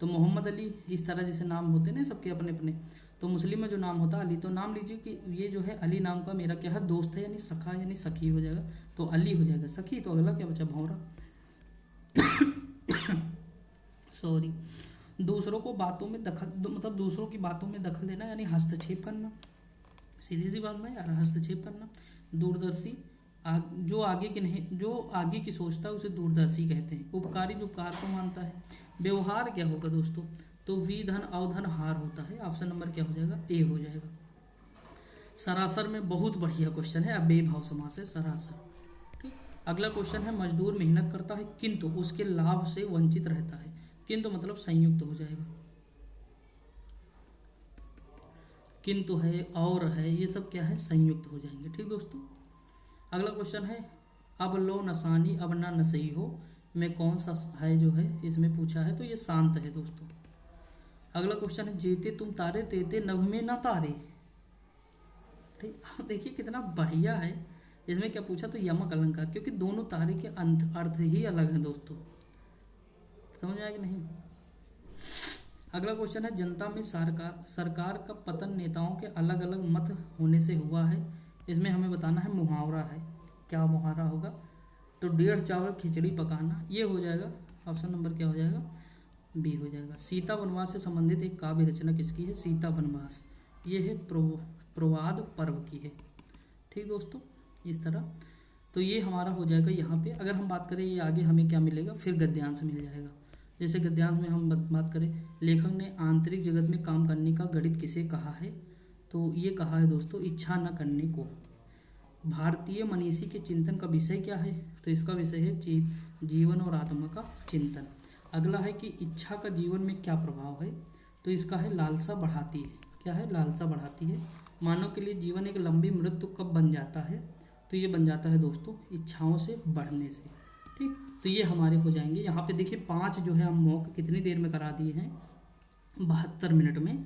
Speaker 1: तो मोहम्मद अली इस तरह जैसे नाम होते ना सबके अपने अपने, तो मुस्लिम में जो नाम होता है अली, तो नाम लीजिए कि ये जो है अली नाम का मेरा क्या है, दोस्त है, यानी सखा यानी सखी हो जाएगा, तो अली हो जाएगा सखी, तो अगला क्या बचा, भौरा। सॉरी, दूसरों को बातों में दखल मतलब दूसरों की बातों में दखल देना यानी हस्तक्षेप करना, सीधी सी बात नहीं यार, हस्तक्षेप करना। दूरदर्शी, जो आगे की नहीं, जो आगे की सोचता है उसे दूरदर्शी कहते हैं। उपकारी, जो उपकार को मानता है। व्यवहार क्या होगा दोस्तों, तो वी धन अवधन हार होता है, ऑप्शन नंबर क्या हो जाएगा, ए हो जाएगा। सरासर में बहुत बढ़िया क्वेश्चन है, अब बेभाव समास है सरासर। ठीक, अगला क्वेश्चन है, मजदूर मेहनत करता है किंतु उसके लाभ से वंचित रहता है, किंतु मतलब संयुक्त हो जाएगा, किंतु है और है ये सब क्या है, संयुक्त हो जाएंगे। ठीक दोस्तों, अगला क्वेश्चन है, अब लो नसानी अब ना नसई हो में कौन सा है जो है इसमें पूछा है, तो ये शांत है दोस्तों। अगला क्वेश्चन है, जेते तुम तारे तेते नभ में ना तारे। ठीक, देखिए कितना बढ़िया है, इसमें क्या पूछा, तो यमक अलंकार, क्योंकि दोनों तारे के अर्थ ही अलग हैं दोस्तों, समझ में आया कि नहीं। अगला क्वेश्चन है, जनता में सरकार का पतन नेताओं के अलग अलग मत होने से हुआ है, इसमें हमें बताना है मुहावरा है, क्या मुहावरा होगा, तो 1.5 चावल खिचड़ी पकाना, ये हो जाएगा, ऑप्शन नंबर क्या हो जाएगा, बी हो जाएगा। सीता वनवास से संबंधित एक काव्य रचना किसकी है, सीता वनवास, ये है प्रवाद पर्व की है। ठीक दोस्तों, इस तरह तो ये हमारा हो जाएगा यहाँ पे। अगर हम बात करें ये आगे हमें क्या मिलेगा, फिर गद्यांश मिल जाएगा। जैसे गद्यांश में हम बात करें, लेखक ने आंतरिक जगत में काम करने का गणित किसे कहा है, तो ये कहा है दोस्तों इच्छा न करने को। भारतीय मनीषी के चिंतन का विषय क्या है, तो इसका विषय है जीवन और आत्मा का चिंतन। अगला है कि इच्छा का जीवन में क्या प्रभाव है, तो इसका है लालसा बढ़ाती है, क्या है, लालसा बढ़ाती है। मानव के लिए जीवन एक लंबी मृत्यु कब बन जाता है, तो ये बन जाता है दोस्तों इच्छाओं से बढ़ने से। ठीक, तो ये हमारे हो जाएंगे। यहाँ पे देखिए 5 जो है हम मॉक कितनी देर में करा दिए हैं, 72 मिनट में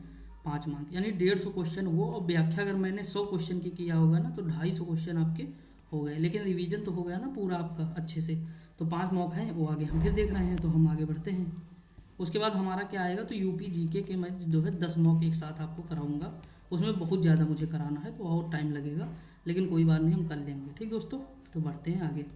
Speaker 1: 5 मार्क, यानी 150 क्वेश्चन वो, और व्याख्या अगर मैंने 100 क्वेश्चन की किया होगा ना तो 250 क्वेश्चन आपके हो गए, लेकिन रिवीजन तो हो गया ना पूरा आपका अच्छे से। तो 5 मॉक हैं वो आगे हम फिर देख रहे हैं, तो हम आगे बढ़ते हैं। उसके बाद हमारा क्या आएगा, तो यूपी जीके के मैं जो है 10 मॉक एक साथ आपको कराऊंगा, उसमें बहुत ज़्यादा मुझे कराना है तो और टाइम लगेगा, लेकिन कोई बात नहीं हम कर लेंगे। ठीक दोस्तों, तो बढ़ते हैं आगे।